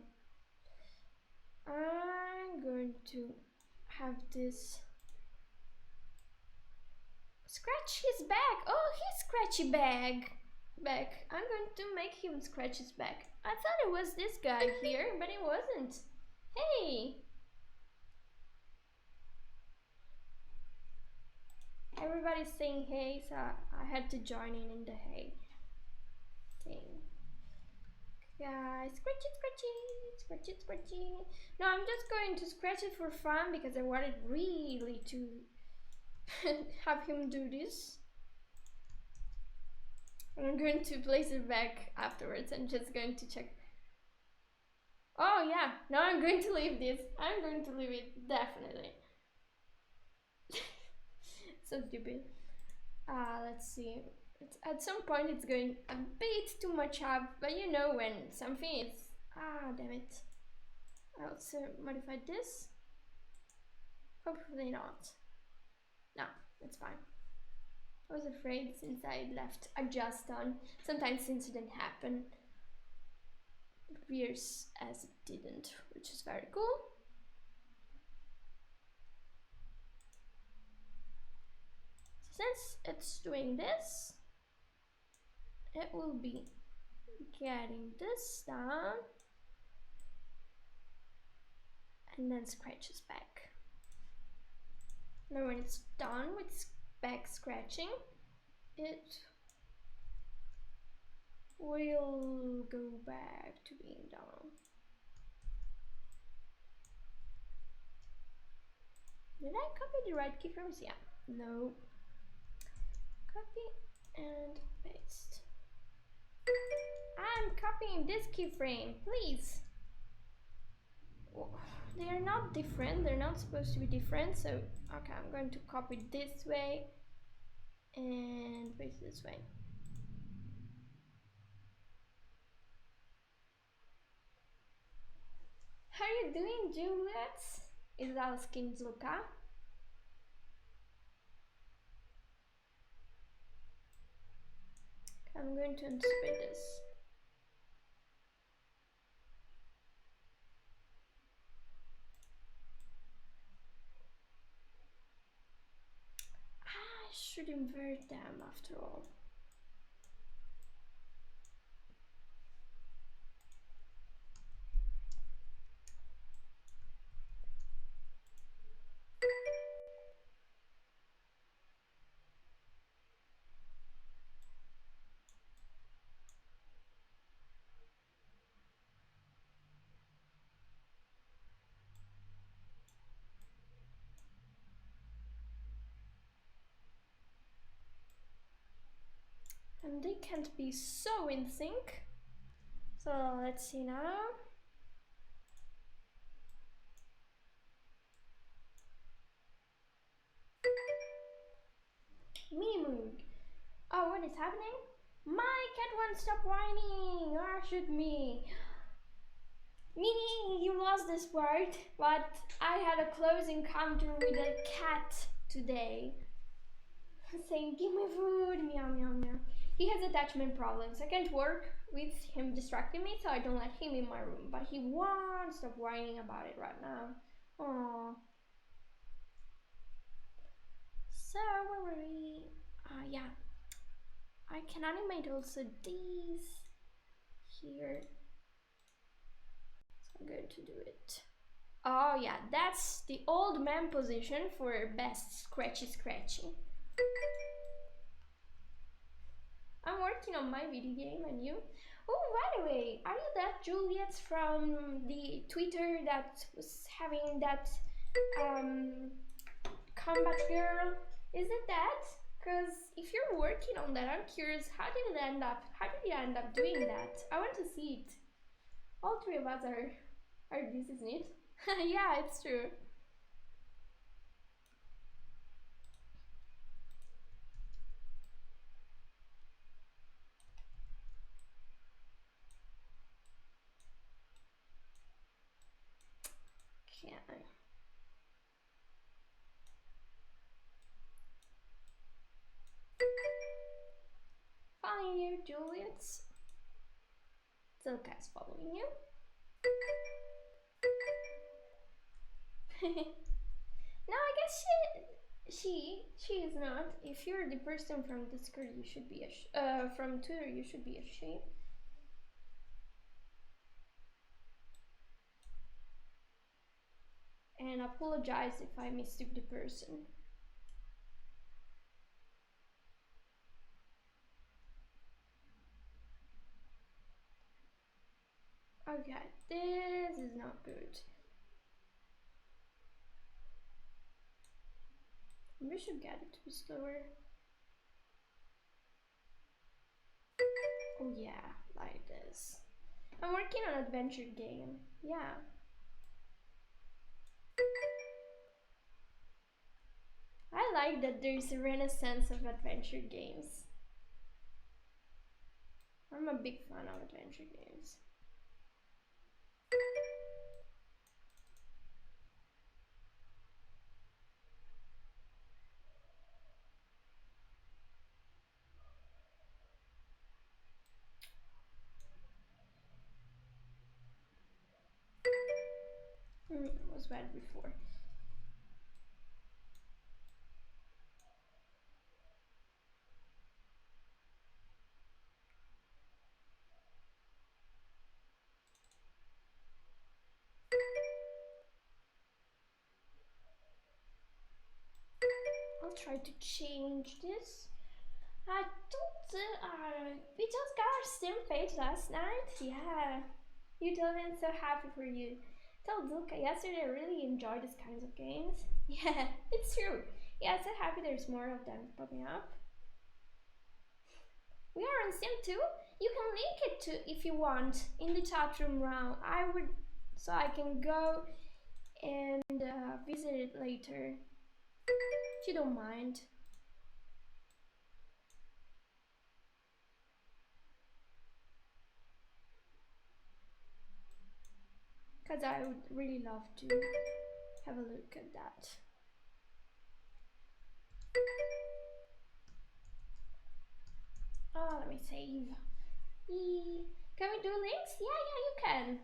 I'm going to have this scratch his back. Oh, his scratchy back. I'm going to make him scratch his back. I thought it was this guy here, but it wasn't. Hey! Everybody's saying hey, so I had to join in the hey thing. Yeah, scratchy. No, I'm just going to scratch it for fun because I wanted really to have him do this. And I'm going to place it back afterwards. I'm just going to check. Oh yeah, no, I'm going to leave this. I'm going to leave it, definitely. So stupid. Let's see. At some point it's going a bit too much up, but you know when something is... damn it. I also modified this. Hopefully not. No, it's fine. I was afraid since I left adjust on. Sometimes incidents happen. It appears as it didn't, which is very cool. Since it's doing this, it will be getting this down and then scratches back. Now when it's done with back scratching, it will go back to being down. Did I copy the right keyframes? Yeah. No. Copy and paste. I'm copying this keyframe, please. They are not different, they're not supposed to be different, so okay, I'm going to copy this way and paste this way. How are you doing, Juliet? Is asking Zuka. I'm going to anticipate this. I should invert them after all. And they can't be so in sync. So let's see now. Minimoog. Oh, what is happening? My cat won't stop whining. Oh, shoot me. Mini, you lost this part, but I had a close encounter with a cat today. Saying, give me food, meow, meow, meow. He has attachment problems. I can't work with him distracting me, so I don't let him in my room. But he won't stop whining about it right now. Aww. So, where were we? Yeah. I can animate also these here. So I'm going to do it. Oh yeah, that's the old man position for best scratchy. I'm working on my video game, and you? Oh, by the way, are you that Juliet from the Twitter that was having that combat girl? Is it that? Because if you're working on that, I'm curious, how did you end up doing that? I want to see it. All three of us are this, isn't it? Yeah, it's true. Okay. Juliet's. Zilka's following you. No, I guess she is not. If you're the person from Discord, you should be a from Twitter, you should be a she. And apologize if I mistook the person. Okay, this is not good. We should get it to be slower. Oh yeah, like this. I'm working on an adventure game. Yeah. I like that there's a renaissance of adventure games. I'm a big fan of adventure games. It was bad before. I'll try to change this. I don't, we just got our Steam page last night. Yeah, you told me I'm so happy for you. Told Luca yesterday I really enjoy these kinds of games. Yeah, it's true. Yeah, so happy there's more of them popping up. We are on Steam too. You can link it to if you want in the chat room round. I would, so I can go and visit it later, if you don't mind. Because I would really love to have a look at that. Oh, let me save. Can we do links? Yeah, you can.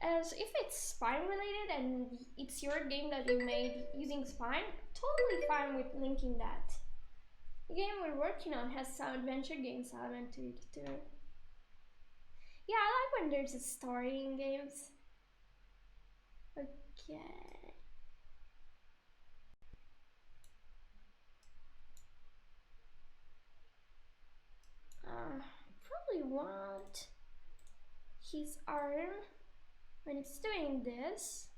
As if it's Spine related and it's your game that you made using Spine, totally fine with linking that. The game we're working on has some adventure games element to it too. Yeah, I like when there's a story in games. Okay. Probably want his arm when it's doing this.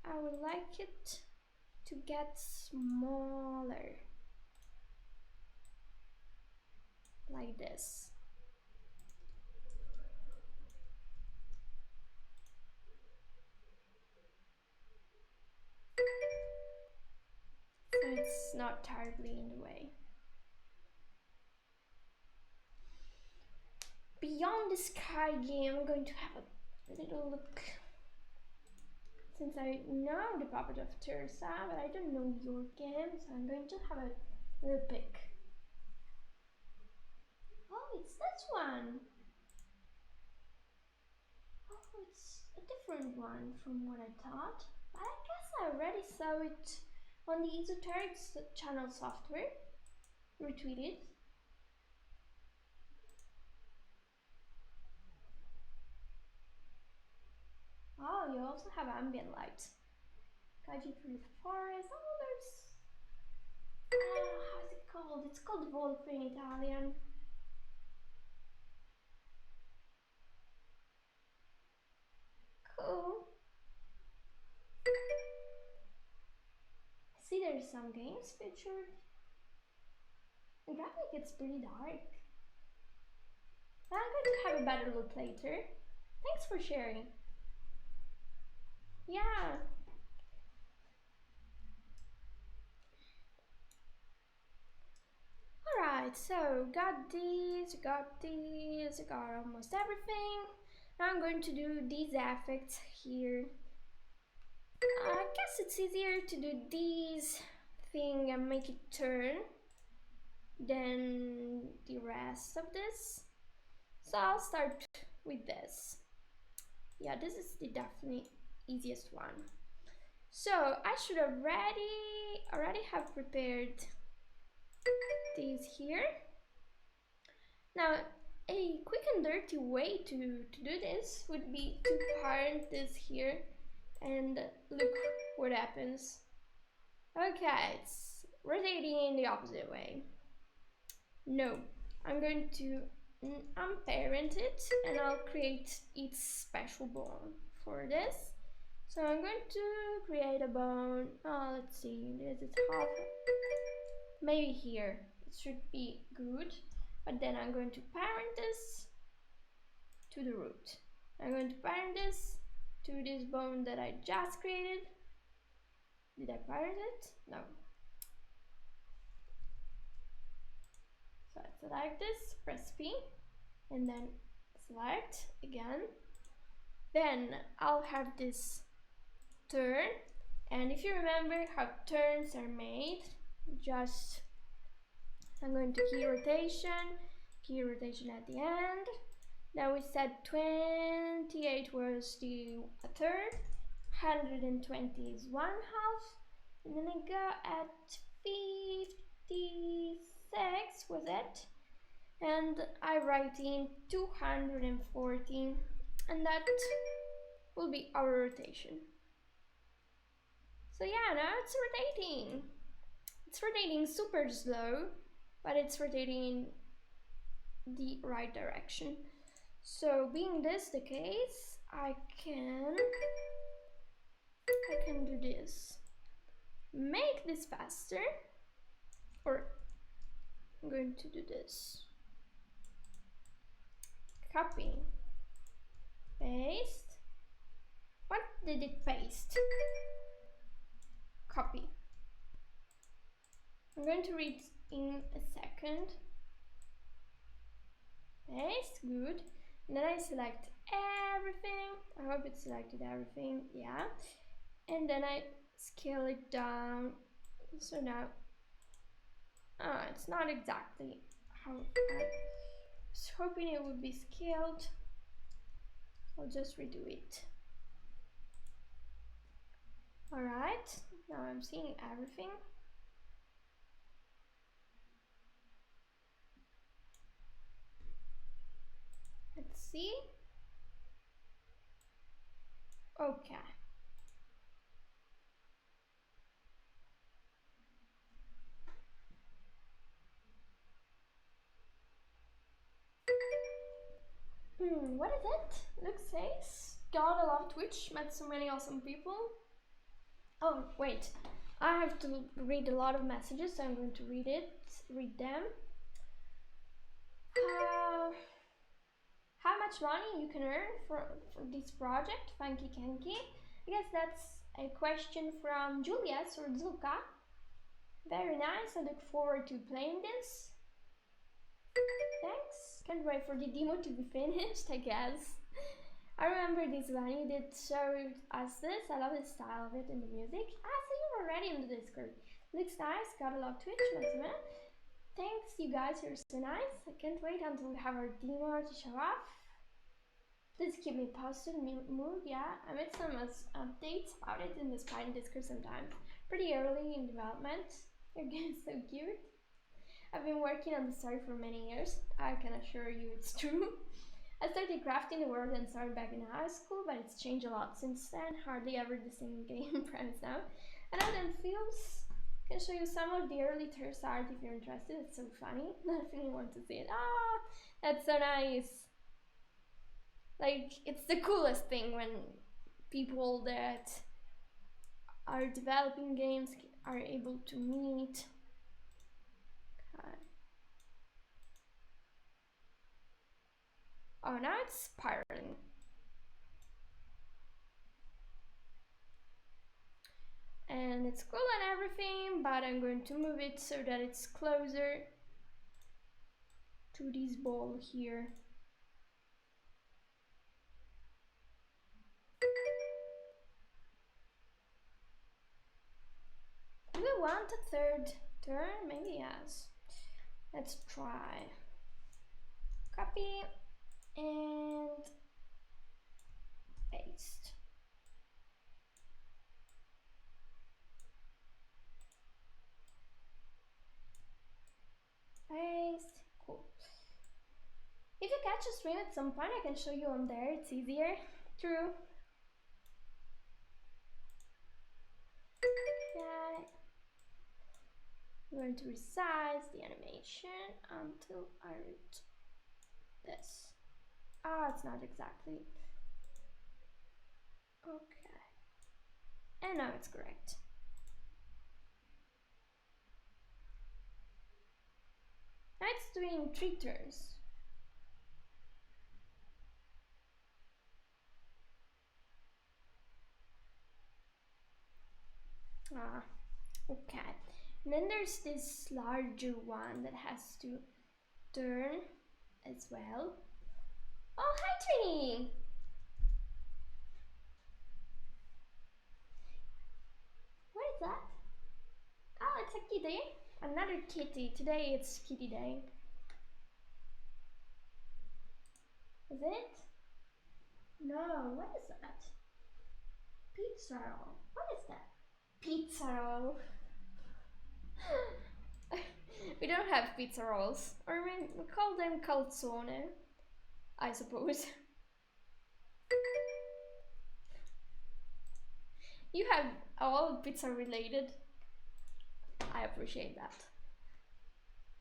I would like it to get smaller, like this. So it's not terribly in the way. Beyond the Sky game, I'm going to have a little look. Since I know the Puppet of Terza, but I don't know your game, so I'm going to have a little pick. Oh, it's this one. Oh, it's a different one from what I thought. But I guess I already saw it on the Esoterics channel software. Retweeted. Oh, you also have ambient light. Guide you through the forest. Oh, there's... how's it called? It's called Volpe in Italian. Cool. See, there's some games featured. The graphic gets pretty dark. I'm going to have a better look later. Thanks for sharing. Yeah. Alright, so got these, got almost everything. Now I'm going to do these effects here. I guess it's easier to do these thing and make it turn. than the rest of this. So I'll start with this. Yeah, this is the definitely easiest one. So I should already have prepared these here. Now, a quick and dirty way to do this would be to parent this here and look what happens. Okay, it's rotating in the opposite way. No, I'm going to unparent it and I'll create its special bone for this. So I'm going to create a bone. Oh, let's see, this is half. Maybe here, it should be good. But then I'm going to parent this to the root. I'm going to parent this to this bone that I just created. Did I parent it? No. So I select this, press P, and then select again. Then I'll have this turn, and if you remember how turns are made, just I'm going to key rotation at the end. Now we said 28 was the third, 120 is 1/2, and then I go at 56 was it, and I write in 240, and that will be our rotation. So yeah, now it's rotating. It's rotating super slow, but it's rotating in the right direction. So being this the case, I can do this. Make this faster, or I'm going to do this. Copy, paste. What did it paste? Copy. I'm going to read in a second. Paste, good. And then I select everything. I hope it selected everything, yeah. And then I scale it down. So now, it's not exactly how I was hoping it would be scaled. I'll just redo it. All right, now I'm seeing everything. Let's see. Okay. What is it? Luke says, God, I love Twitch, met so many awesome people. Oh, wait, I have to read a lot of messages, so I'm going to read them. How much money you can earn for this project, Funky Kenki? I guess that's a question from Julius or Zulka. Very nice, I look forward to playing this. Thanks. Can't wait for the demo to be finished, I guess. I remember this one, you did show us this. I love the style of it and the music. So you were already in the Discord. Looks nice, gotta love Twitch, Maxima. Thanks, you guys, you're so nice. I can't wait until we have our demo to show off. Please keep me posted, mood, yeah. I made some updates about it in the Spine Discord sometimes. Pretty early in development. You're getting so cute. I've been working on the story for many years. I can assure you it's true. I started crafting the world and started back in high school, but it's changed a lot since then. Hardly ever the same game premise now. And then feels can show you some of the early Thirst art if you're interested. It's so funny. I definitely want to see it. That's so nice. Like, it's the coolest thing when people that are developing games are able to meet. Oh, now it's spiraling. And it's cool and everything, but I'm going to move it so that it's closer to this ball here. Do we want a third turn? Maybe yes. Let's try. Copy and paste. Paste. Cool. If you catch a stream at some point, I can show you on there. It's easier. True. Okay. I'm going to resize the animation until I reach this. Ah, it's not exactly. Okay. And now it's correct. Now it's doing 3 turns. Ah, okay. And then there's this larger one that has to turn as well. Oh, hi Trini! What is that? Oh, it's a kitty. Another kitty. Today it's kitty day. Is it? No, what is that? Pizza roll. What is that? Pizza roll. We don't have pizza rolls. Or we call them calzone, I suppose. You have all pizza related. I appreciate that.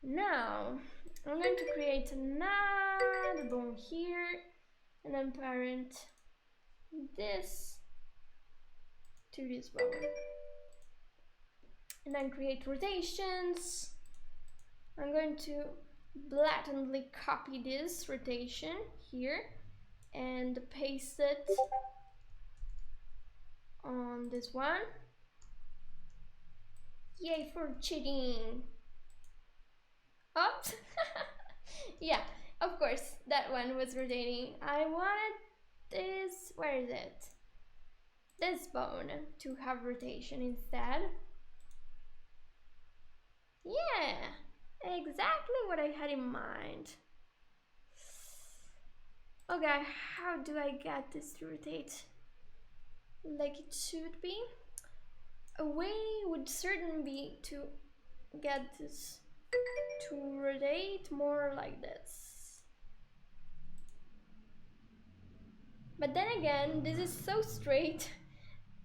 Now, I'm going to create another bone here and then parent this to this bone. And then create rotations. I'm going to blatantly copy this rotation here and paste it on this one. Yay for cheating! Oops! Yeah, of course, that one was rotating. I wanted this, where is it? This bone to have rotation instead. Yeah, exactly what I had in mind. Okay, how do I get this to rotate like it should be? A way would certainly be to get this to rotate more like this. But then again, this is so straight.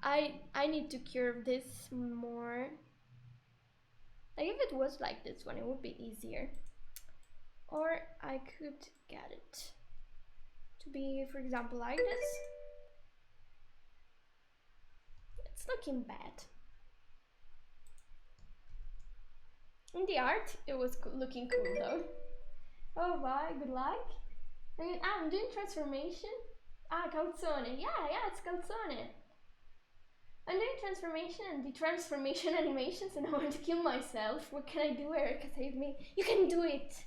I need to curve this more. Like if it was like this one, it would be easier. Or I could get it to be, for example, like this. It's looking bad. In the art, it was looking cool though. Oh, bye, good luck. I'm doing transformation. Ah, calzone. Yeah, it's calzone. I'm doing transformation and the transformation animations and I want to kill myself. What can I do, Erica? Save me. You can do it.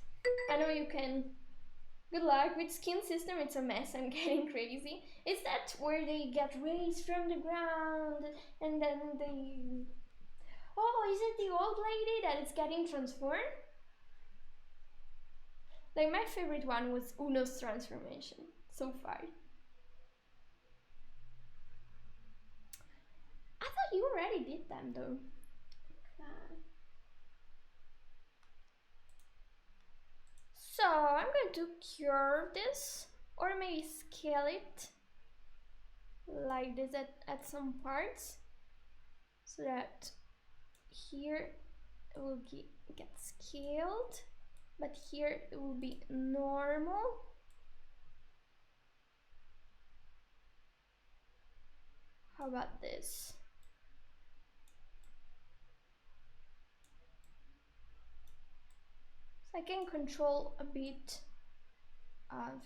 I know you can. Good luck. With skin system, it's a mess. I'm getting crazy. Is that where they get raised from the ground and then they... Oh, is it the old lady that is getting transformed? Like my favorite one was Uno's transformation so far. I thought you already did them though. So I'm going to curve this or maybe scale it like this at some parts so that here it will get scaled, but here it will be normal. How about this? So I can control a bit of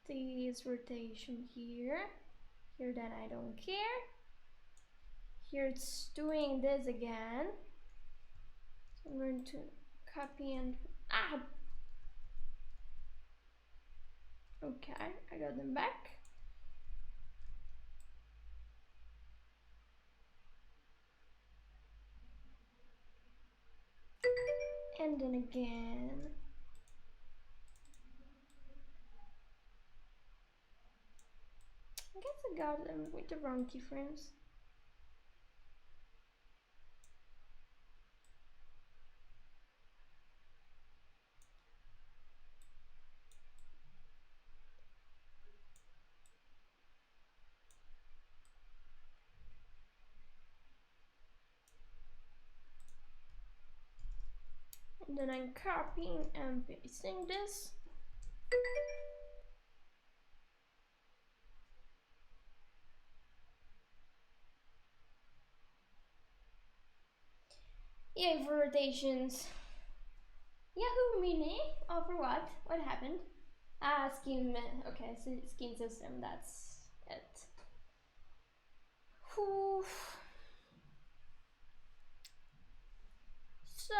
this rotation here. Here then I don't care. Here it's doing this again. So I'm going to copy and okay, I got them back. And then again. I guess I got them with the wrong keyframes. And then I'm copying and pasting this. Yay for rotations. Yahoo Mini? Oh, for what? What happened? Ah, scheme. Okay, so scheme system, that's it. Whew. So,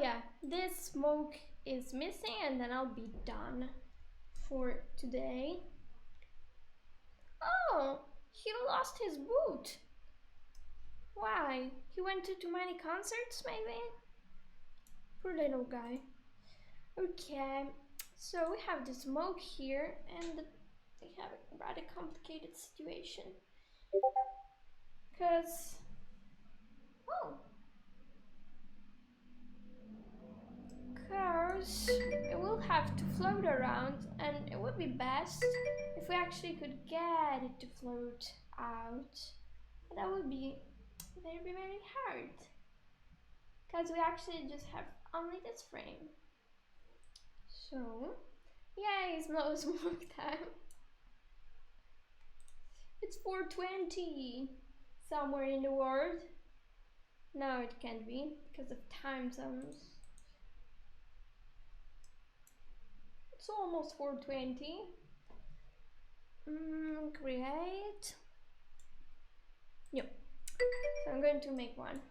yeah, this smoke is missing and then I'll be done for today. Oh, he lost his boot. Why? He went to too many concerts, maybe? Poor little guy. Okay, so we have the smoke here and we have a rather complicated situation. Because, it will have to float around, and it would be best if we actually could get it to float out. That would be very hard, because we actually just have only this frame. So, yay, no smoke time. It's 4:20 somewhere in the world. No, it can't be because of time zones. It's almost 4:20. Create. Yep. So I'm going to make one.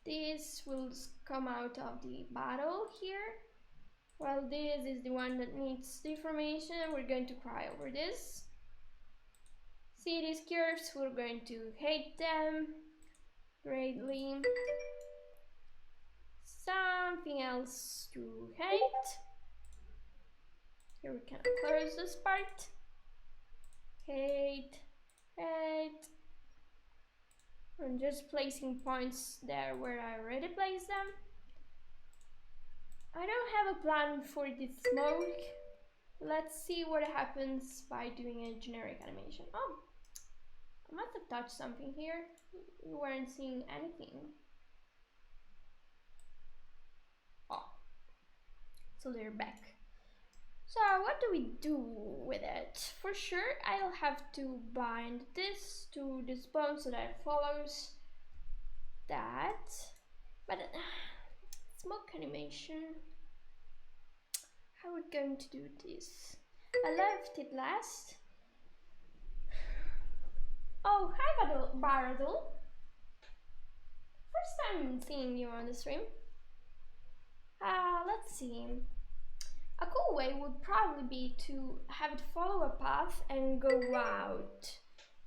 This will come out of the bottle here. Well, this is the one that needs deformation. We're going to cry over this. See these curves? We're going to hate them greatly. Something else to hate. Here we can close this part. Hate. I'm just placing points there where I already placed them. I don't have a plan for this smoke. Let's see what happens by doing a generic animation. Oh, I must have touched something here. You weren't seeing anything. Oh, so they're back. So what do we do with it? For sure, I'll have to bind this to this bone so that it follows that. But smoke animation. How are we going to do this? I left it last. Oh, hi Baradul. First time seeing you on the stream. Let's see. A cool way would probably be to have it follow a path and go out.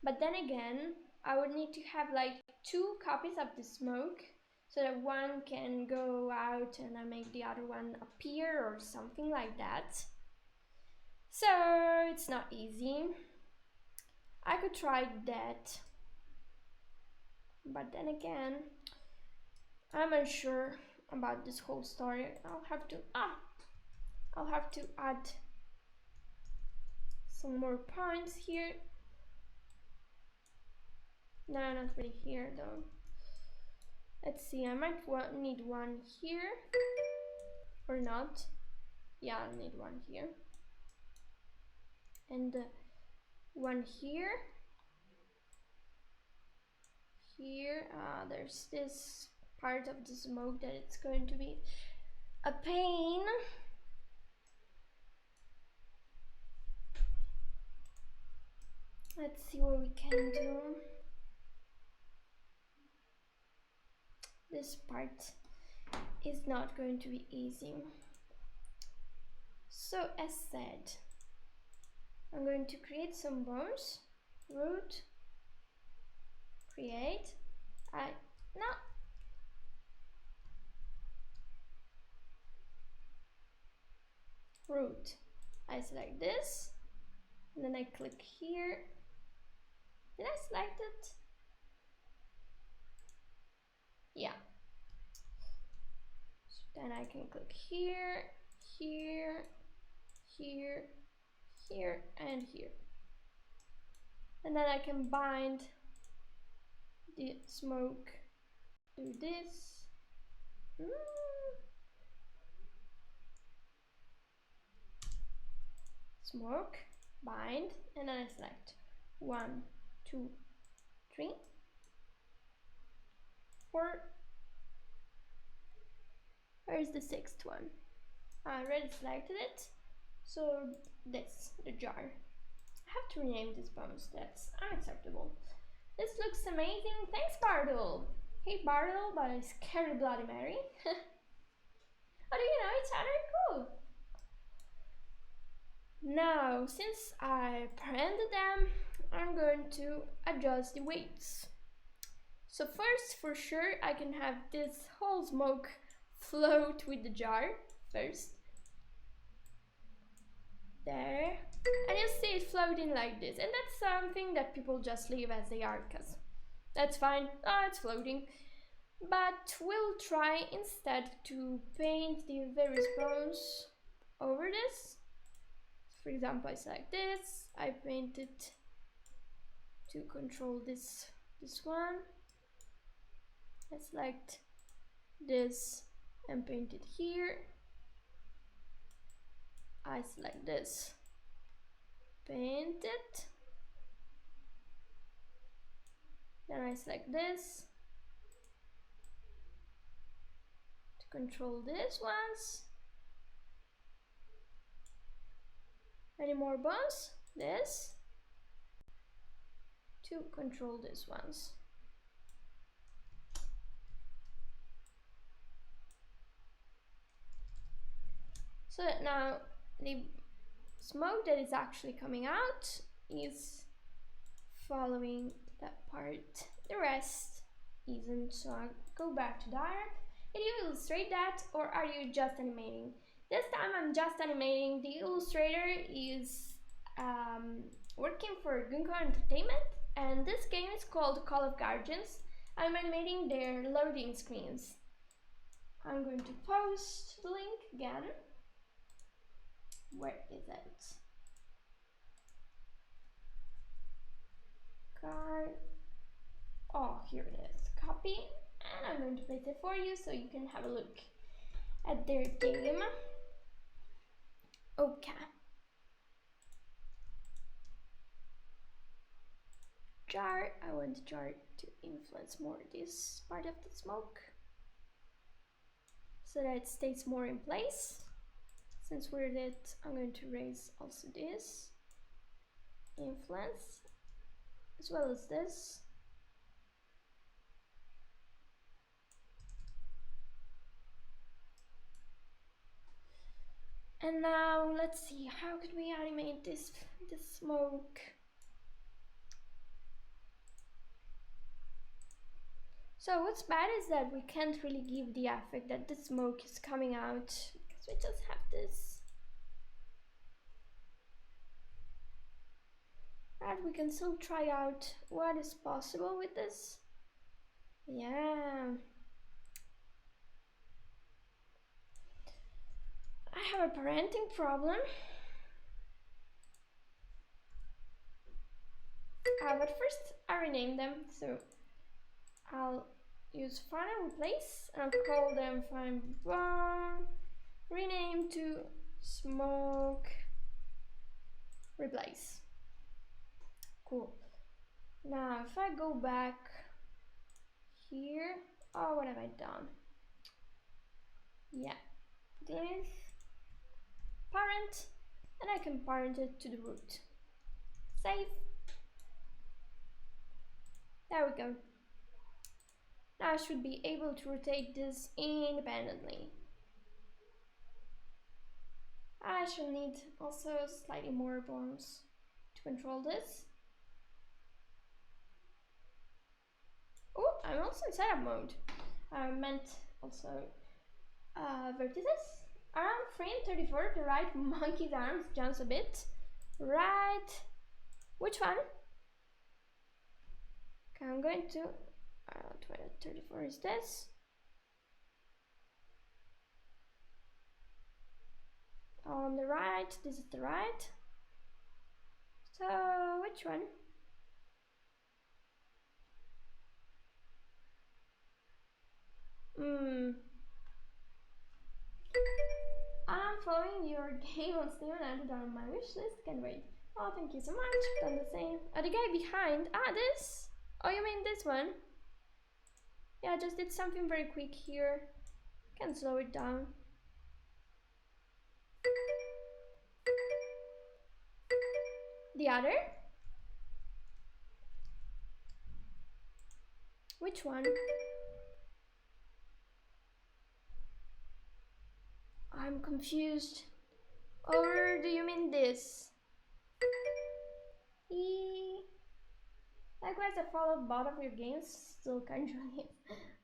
But then again, I would need to have like 2 copies of the smoke so that one can go out and I make the other one appear or something like that. So it's not easy. I could try that. But then again, I'm unsure about this whole story. I'll have to add some more points here. No, not really here though. Let's see, I might need one here or not. Yeah, I'll need one here and one here. There's this part of the smoke that it's going to be a pain. Let's see what we can do. This part is not going to be easy. So as said, I'm going to create some bones. Root, create, no. Root. I select this, and then I click here. Did I select it? Yeah. So then I can click here, here, here, here, and here. And then I can bind the smoke to this. Smoke, bind, and then I select 1, 2, 3, 4. Where's the 6th one? I already selected it. So this, the jar. I have to rename these bombs, that's unacceptable. This looks amazing, thanks Bartle! Hey Bartle, but I scary Bloody Mary. How do you know each other? Cool! Now, since I parented them, I'm going to adjust the weights. So first, for sure, I can have this whole smoke float with the jar first. There. And you see it floating like this. And that's something that people just leave as they are, because that's fine. Oh, it's floating. But we'll try instead to paint the various bones over this. For example, I select this. I paint it to control this one. I select this and paint it here. I select this, paint it. Then I select this to control these ones. Any more bones? This to control these ones. So that now the smoke that is actually coming out is following that part. The rest isn't. So I'll go back to dialect. Did you illustrate that, or are you just animating? This time I'm just animating. The illustrator is working for GungHo Entertainment, and this game is called Call of Guardians. I'm animating their loading screens. I'm going to post the link again. Where is it? Card. Oh, here it is. Copy. And I'm going to paste it for you so you can have a look at their game. Okay. Jar. I want the jar to influence more this part of the smoke so that it stays more in place. Since we're lit, I'm going to raise also this influence as well as this. And now let's see, how could we animate this smoke? So what's bad is that we can't really give the effect that the smoke is coming out because we just have this. But we can still try out what is possible with this. Yeah. I have a parenting problem. But first I rename them, so I'll use find and replace, and I'll call them find bomb, rename to smoke, replace. Cool. Now if I go back here, oh, what have I done? Yeah, this parent, and I can parent it to the root. Save. There we go. Now I should be able to rotate this independently. I shall need also slightly more bones to control this. Oh, I'm also in setup mode. I meant also vertices. Around frame 34, the right monkey's arms jumps a bit. Right. Which one? Okay, I'm going to 34 is this. On the right, this is the right. So which one? I'm following your game on Steam and added on my wish list. Can't wait. Oh, thank you so much. Done the same. Oh, the guy behind. Ah, this? Oh, you mean this one? Yeah, I just did something very quick here. Can slow it down. The other? Which one? I'm confused. Or do you mean this? Likewise, I followed both of your games, so casually.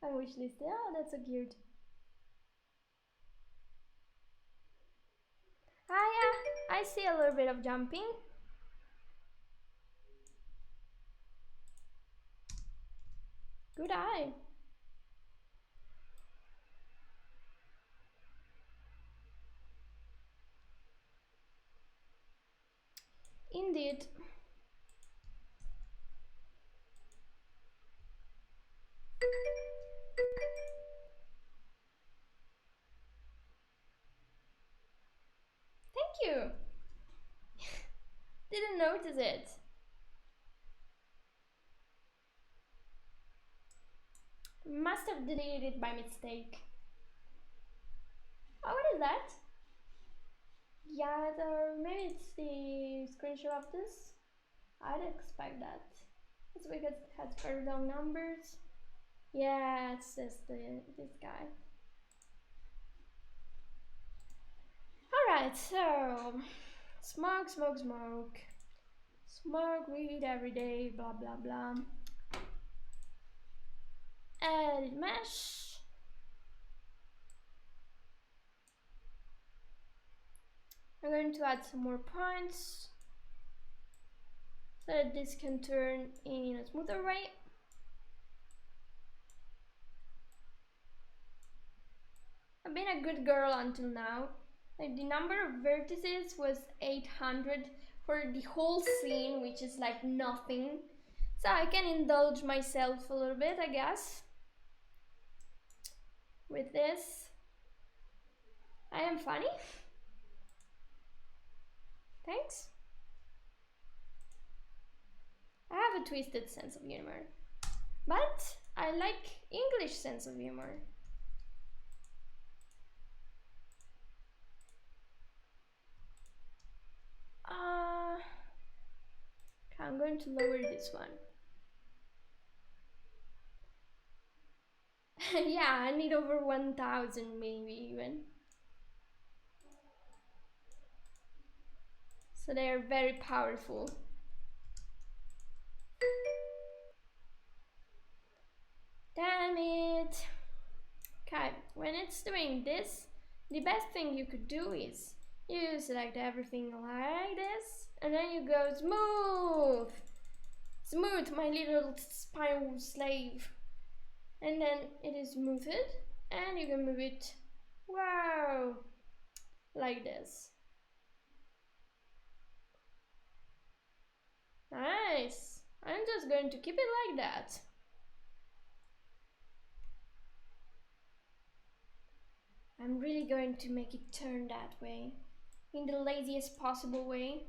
I wishlisted. Oh, that's so cute. Ah, yeah, I see a little bit of jumping. Good eye. Indeed. Thank you. Didn't notice it. Must have deleted it by mistake. Oh, what is that? Yeah, maybe it's the screenshot of this. I'd expect that. It's because it has very long numbers. Yeah, it's just this guy. Alright, so smoke, smoke, smoke. Smoke weed every day, blah blah blah. Edit mesh. I'm going to add some more points so that this can turn in a smoother way. I've been a good girl until now. Like the number of vertices was 800 for the whole scene, which is like nothing. So I can indulge myself a little bit, I guess. With this. I am funny. Thanks. I have a twisted sense of humor. But I like English sense of humor. I'm going to lower this one. Yeah, I need over 1000 maybe even. So they are very powerful. Damn it. Okay, when it's doing this, the best thing you could do is you select everything like this, and then you go smooth. Smooth, my little spinal slave. And then it is smoothed, and you can move it, wow, like this. Nice. I'm just going to keep it like that. I'm really going to make it turn that way, in the laziest possible way.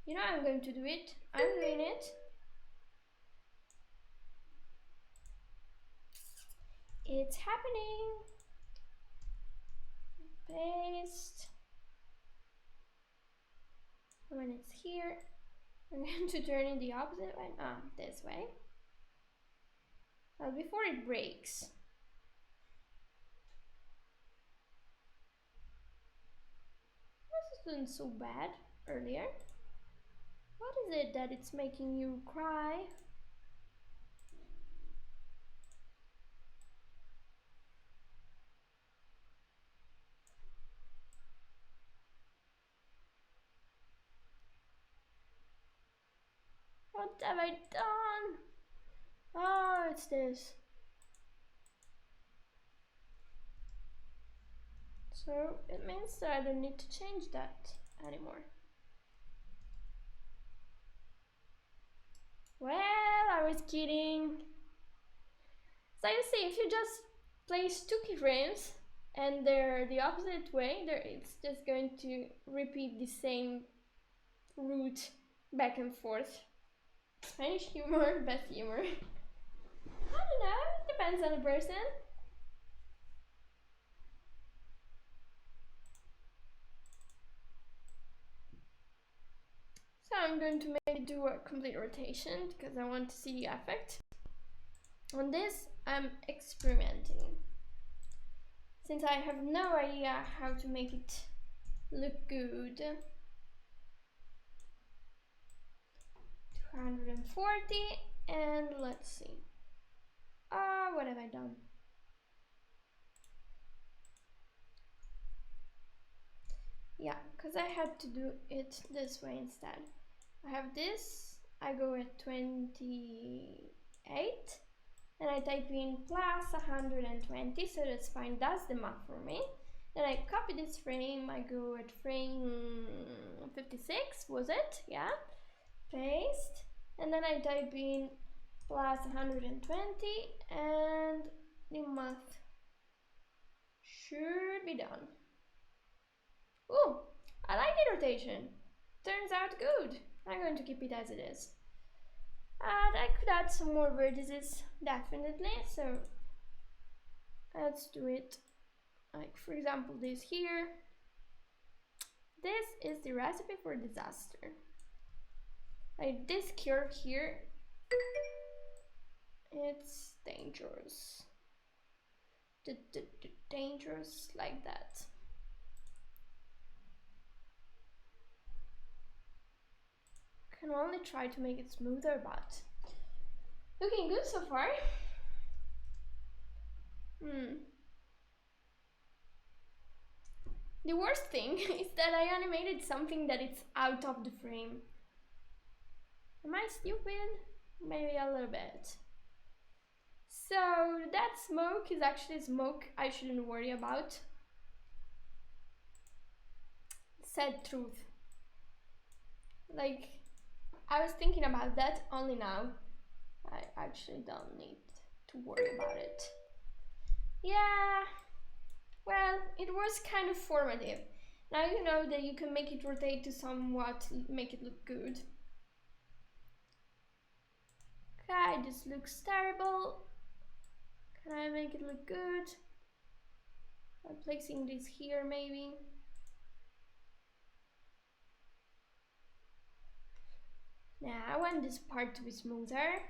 You know I'm going to do it. I'm doing it. It's happening. Paste. When it's here, I'm going to turn it the opposite way. This way. Well, before it breaks. This wasn't so bad earlier. What is it that it's making you cry? have I done? Oh, it's this. So it means that I don't need to change that anymore. Well, I was kidding. So you see, if you just place two keyframes and they're the opposite way, it's just going to repeat the same route back and forth. Spanish humor, best humor. I don't know, it depends on the person. So I'm going to maybe do a complete rotation because I want to see the effect. On this, I'm experimenting. Since I have no idea how to make it look good. 240, and let's see. What have I done? Yeah, because I had to do it this way instead. I have this, I go at 28, and I type in plus 120, so that's fine, that's the math for me. Then I copy this frame, I go at frame 56, was it? Yeah, paste, and then I type in plus 120, and the math should be done. Ooh, I like the rotation. Turns out good. I'm going to keep it as it is. I could add some more vertices, definitely. So let's do it. Like for example, this here. This is the recipe for disaster. Like this curve here, it's dangerous. Dangerous like that. Can only try to make it smoother, but looking good so far. The worst thing is that I animated something that it's out of the frame. Am I stupid? Maybe a little bit. So that smoke is actually smoke I shouldn't worry about. Sad truth. Like, I was thinking about that only now. I actually don't need to worry about it. Yeah, well, it was kind of formative. Now you know that you can make it rotate to somewhat make it look good. Okay, this looks terrible. Can I make it look good? By placing this here maybe. Now I want this part to be smoother.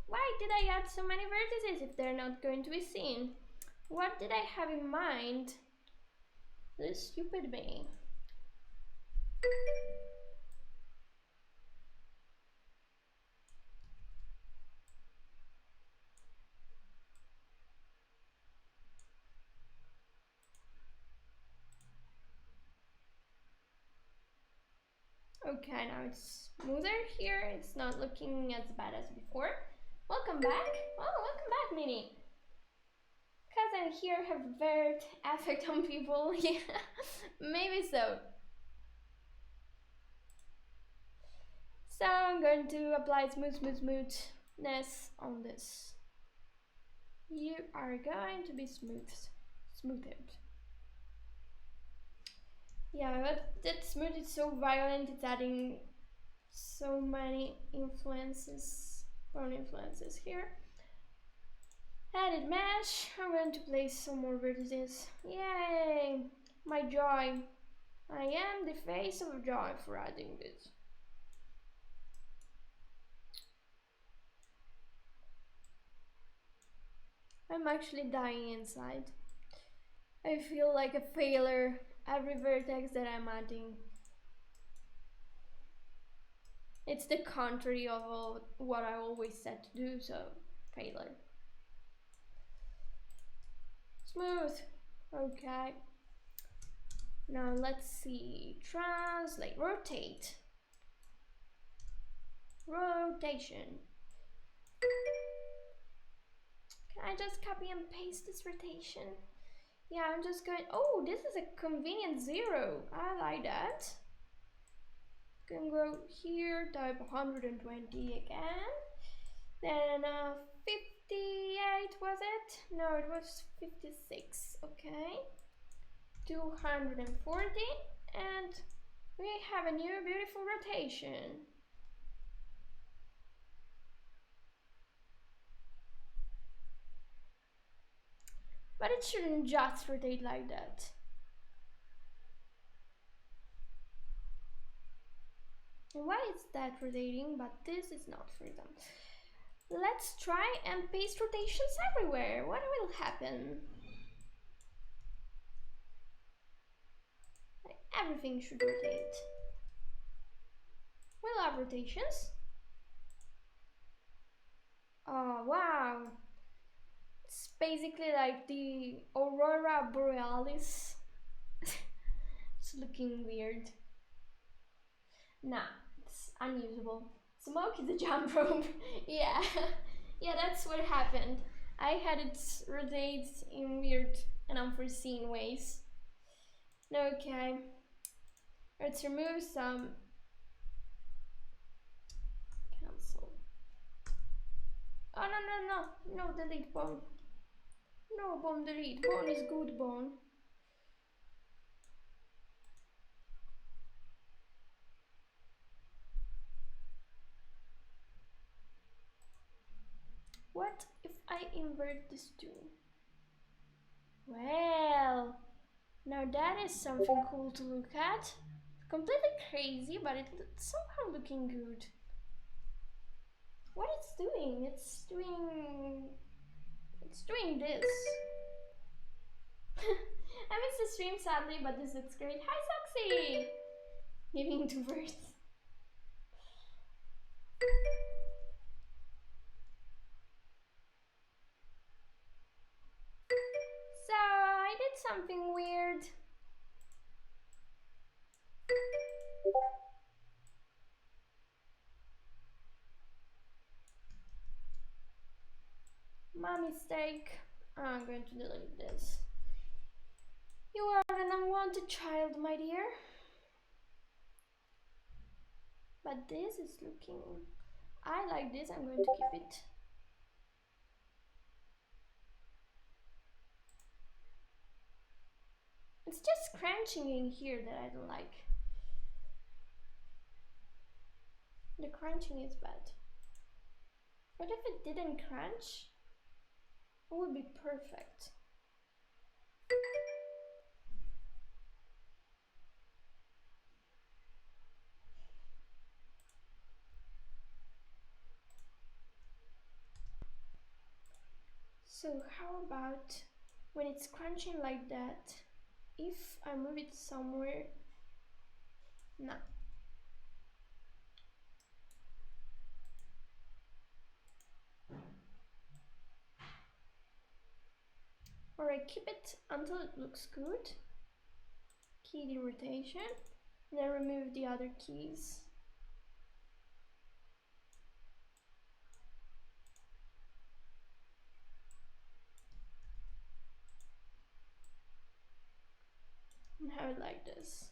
Why did I add so many vertices if they're not going to be seen? What did I have in mind? This stupid me. Okay, now it's smoother here. It's not looking as bad as before. Welcome back. Oh, welcome back, Minnie. Because I here have very effect on people. Yeah, maybe so. So I'm going to apply smoothness on this. You are going to be smoothed. Yeah, but that smooth is so violent, it's adding so many influences, brown influences here. Added mesh, I'm going to place some more vertices. Yay! My joy. I am the face of joy for adding this. I'm actually dying inside. I feel like a failure every vertex that I'm adding. It's the contrary of what I always said to do, so failure. Smooth. Okay. Now let's see. Translate, rotate. Rotation. Can I just copy and paste this rotation? Yeah, I'm just going. Oh, this is a convenient 0. I like that. Can go here, type 120 again. Then 58 was it? No, it was 56. Okay. 240, and we have a new beautiful rotation. But it shouldn't just rotate like that. Why is that rotating, but this is not, for example? Let's try and paste rotations everywhere. What will happen? Like, everything should rotate. We love rotations. Oh, wow. It's basically like the Aurora Borealis. It's looking weird. Nah, it's unusable. Smoke is a jump rope. Yeah, yeah, that's what happened. I had it rotate in weird and unforeseen ways. Okay, let's remove some. Cancel. Oh, no, delete bone. No, bone delete. Bone is good bone. What if I invert this two? Well, now that is something cool to look at. Completely crazy, but it's somehow looking good. What it's doing? It's doing this. I missed the stream sadly, but this looks great. Hi Soxy! Giving two birds. So I did something weird. My mistake. I'm going to delete this. You are an unwanted child, my dear. But this is looking... I like this, I'm going to keep it. It's just crunching in here that I don't like. The crunching is bad. What if it didn't crunch? It would be perfect. So how about when it's crunching like that, if I move it somewhere? No. Or I keep it until it looks good. Key the rotation, and then remove the other keys. And have it like this.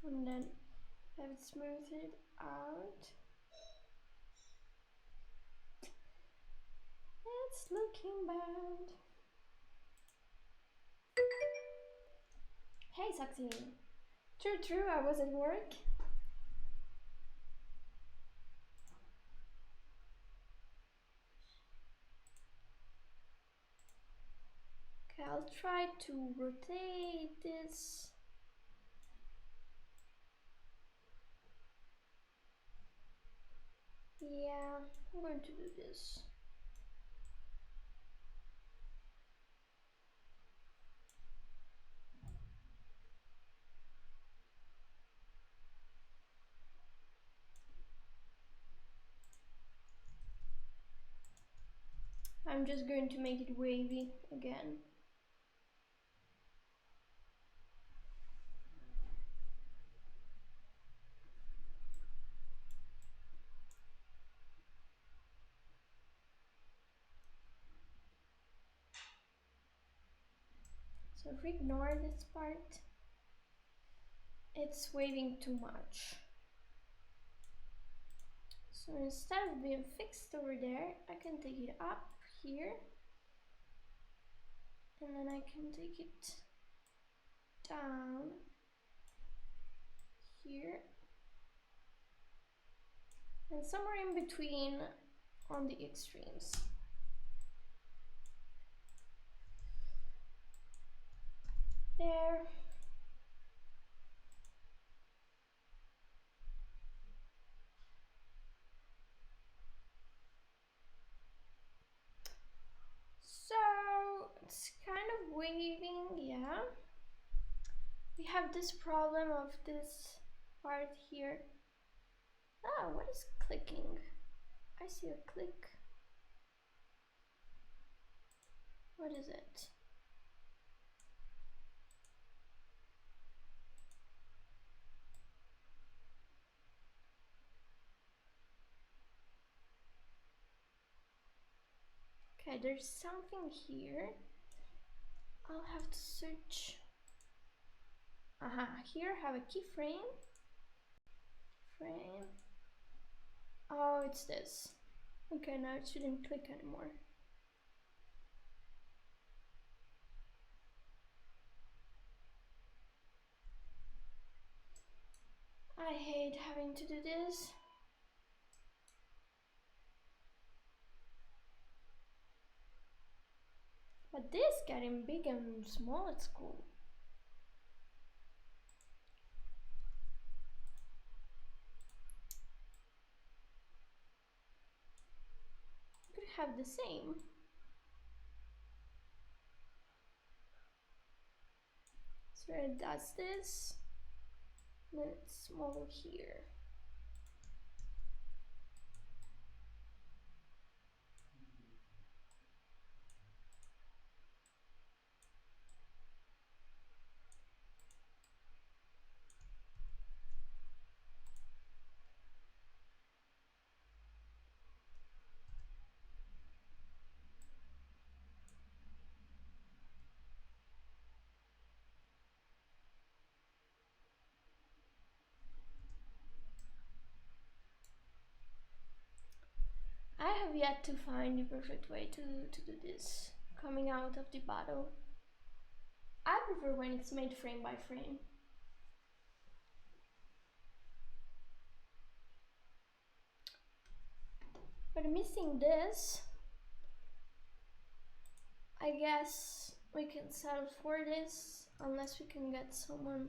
And then have it smooth it out. It's looking bad. Hey, Saxy. True, I was at work. Okay, I'll try to rotate this. Yeah, I'm going to do this. I'm just going to make it wavy again. So if we ignore this part, it's waving too much. So instead of being fixed over there, I can take it up here, and then I can take it down here, and somewhere in between on the extremes. There. So it's kind of waving, yeah. We have this problem of this part here. Ah, what is clicking? I see a click. What is it? Okay, there's something here. I'll have to search. Aha, here I have a keyframe. Frame. Oh, it's this. Okay, now it shouldn't click anymore. I hate having to do this. But this getting big and small, it's cool. Could have the same. So it does this, and then it's small here. I have yet to find the perfect way to do this coming out of the bottle. I prefer when it's made frame by frame. But missing this, I guess we can settle for this unless we can get someone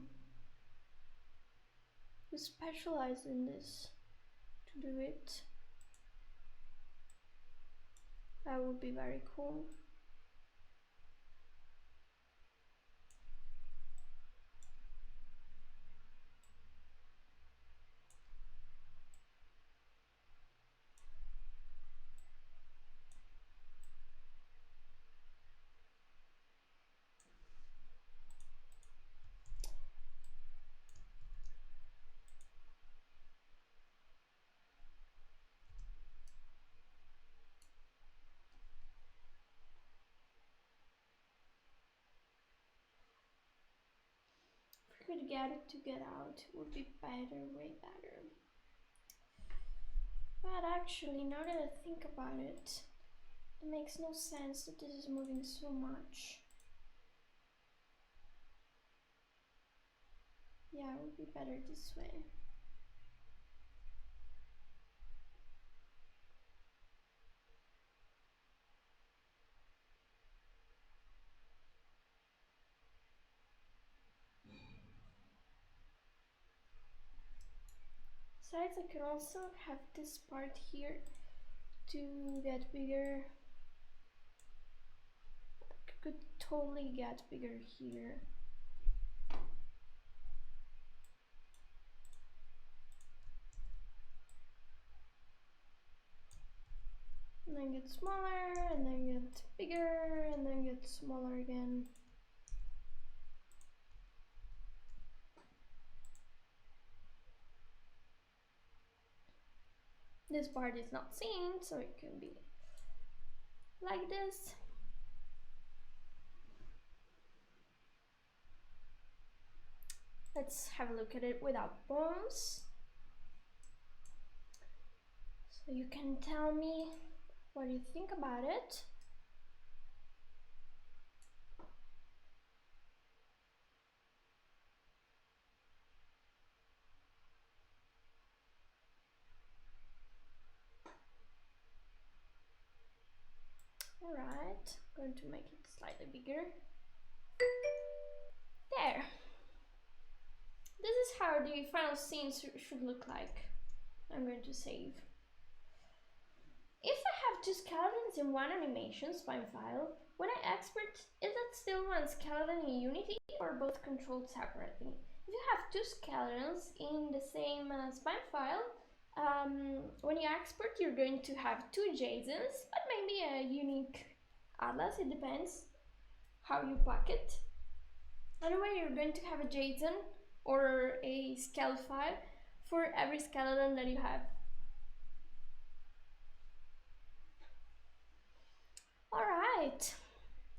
who specializes in this to do it. That would be very cool. If we could get it to get out, it would be better, way better. But actually, now that I think about it, it makes no sense that this is moving so much. Yeah, it would be better this way. Besides, I can also have this part here to get bigger. Could totally get bigger here. then get smaller, and then get bigger, and then get smaller again. This part is not seen, so it can be like this. Let's have a look at it without bones. So you can tell me what you think about it. Alright, going to make it slightly bigger. There. This is how the final scene should look like. I'm going to save. If I have two skeletons in one animation spine file, when I export, is that still one skeleton in Unity or both controlled separately? If you have two skeletons in the same spine file, when you export you're going to have two JSONs, but maybe a unique atlas, it depends how you pack it. Anyway, you're going to have a JSON or a skeleton file for every skeleton that you have. Alright,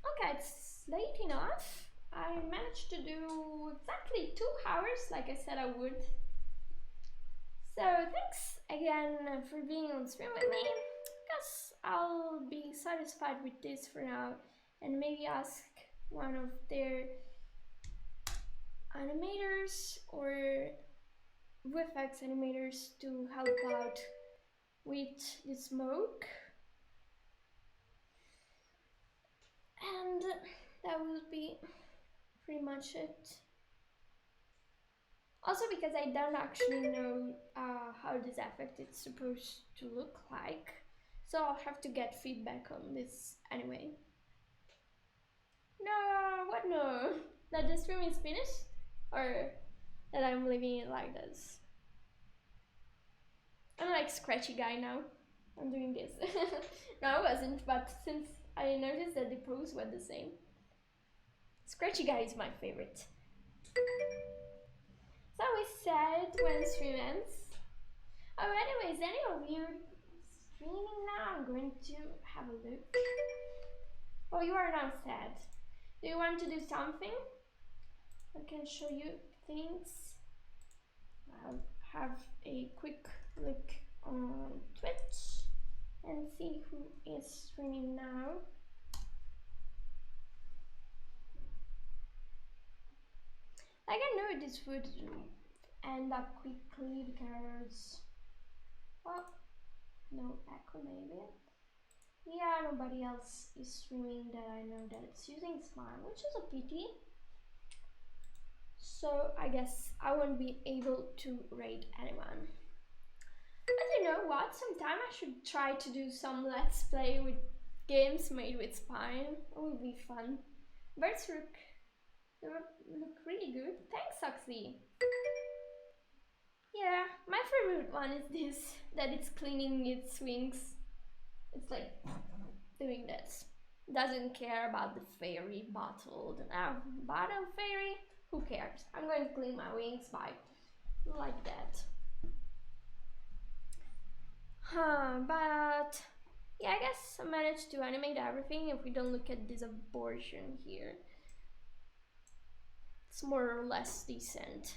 okay, it's late enough. I managed to do exactly 2 hours like I said I would. So thanks again for being on stream with me. Guess I'll be satisfied with this for now and maybe ask one of their animators or VFX animators to help out with the smoke. And that will be pretty much it. Also because I don't actually know how this effect is supposed to look like, so I'll have to get feedback on this anyway. No, what no? That the stream is finished? Or that I'm leaving it like this? I'm like scratchy guy now. I'm doing this. No, I wasn't, but since I noticed that the pose were the same. Scratchy guy is my favorite. So we said when stream ends. Oh, anyways, any of you streaming now? I'm going to have a look. Oh, you are not sad. Do you want to do something? I can show you things. I'll have a quick look on Twitch and see who is streaming now. Like I know this would end up quickly because, well, no echo maybe. Yeah, nobody else is streaming that I know that it's using Smile, which is a pity. So I guess I won't be able to raid anyone. But you know what, sometime I should try to do some let's play with games made with Spine. It would be fun. Birds look really good. Thanks, Oxy. Yeah, my favorite one is this, that it's cleaning its wings. It's like doing this. Doesn't care about the fairy bottle. Bottle fairy? Who cares? I'm going to clean my wings by like that. But yeah, I guess I managed to animate everything if we don't look at this abortion here. It's more or less decent.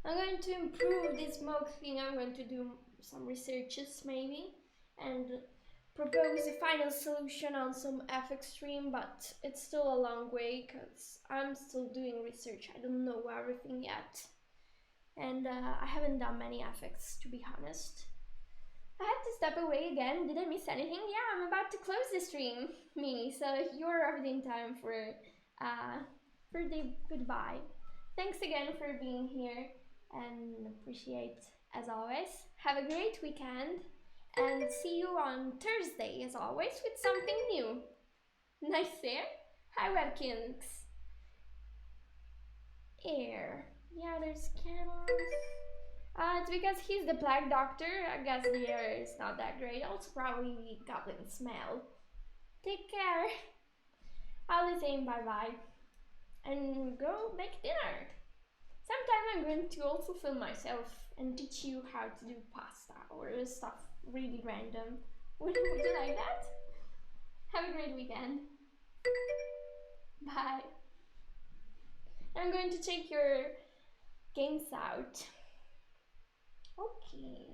I'm going to improve this smoke thing. I'm going to do some researches maybe and propose a final solution on some FX stream, but it's still a long way because I'm still doing research. I don't know everything yet, and I haven't done many FX, to be honest. I had to step away again. Did I miss anything? Yeah, I'm about to close the stream, me. So you're already in time for the goodbye. Thanks again for being here and appreciate as always. Have a great weekend and see you on Thursday as always with something new. Nice there. Hi Webkins. Air. Yeah, there's candles. It's because he's the plague doctor. I guess the air is not that great. Also, probably goblin smell. Take care. I'll be saying bye bye and go make dinner. Sometime I'm going to also film myself and teach you how to do pasta or stuff really random. Would you like that? Have a great weekend. Bye. I'm going to check your games out. Okay.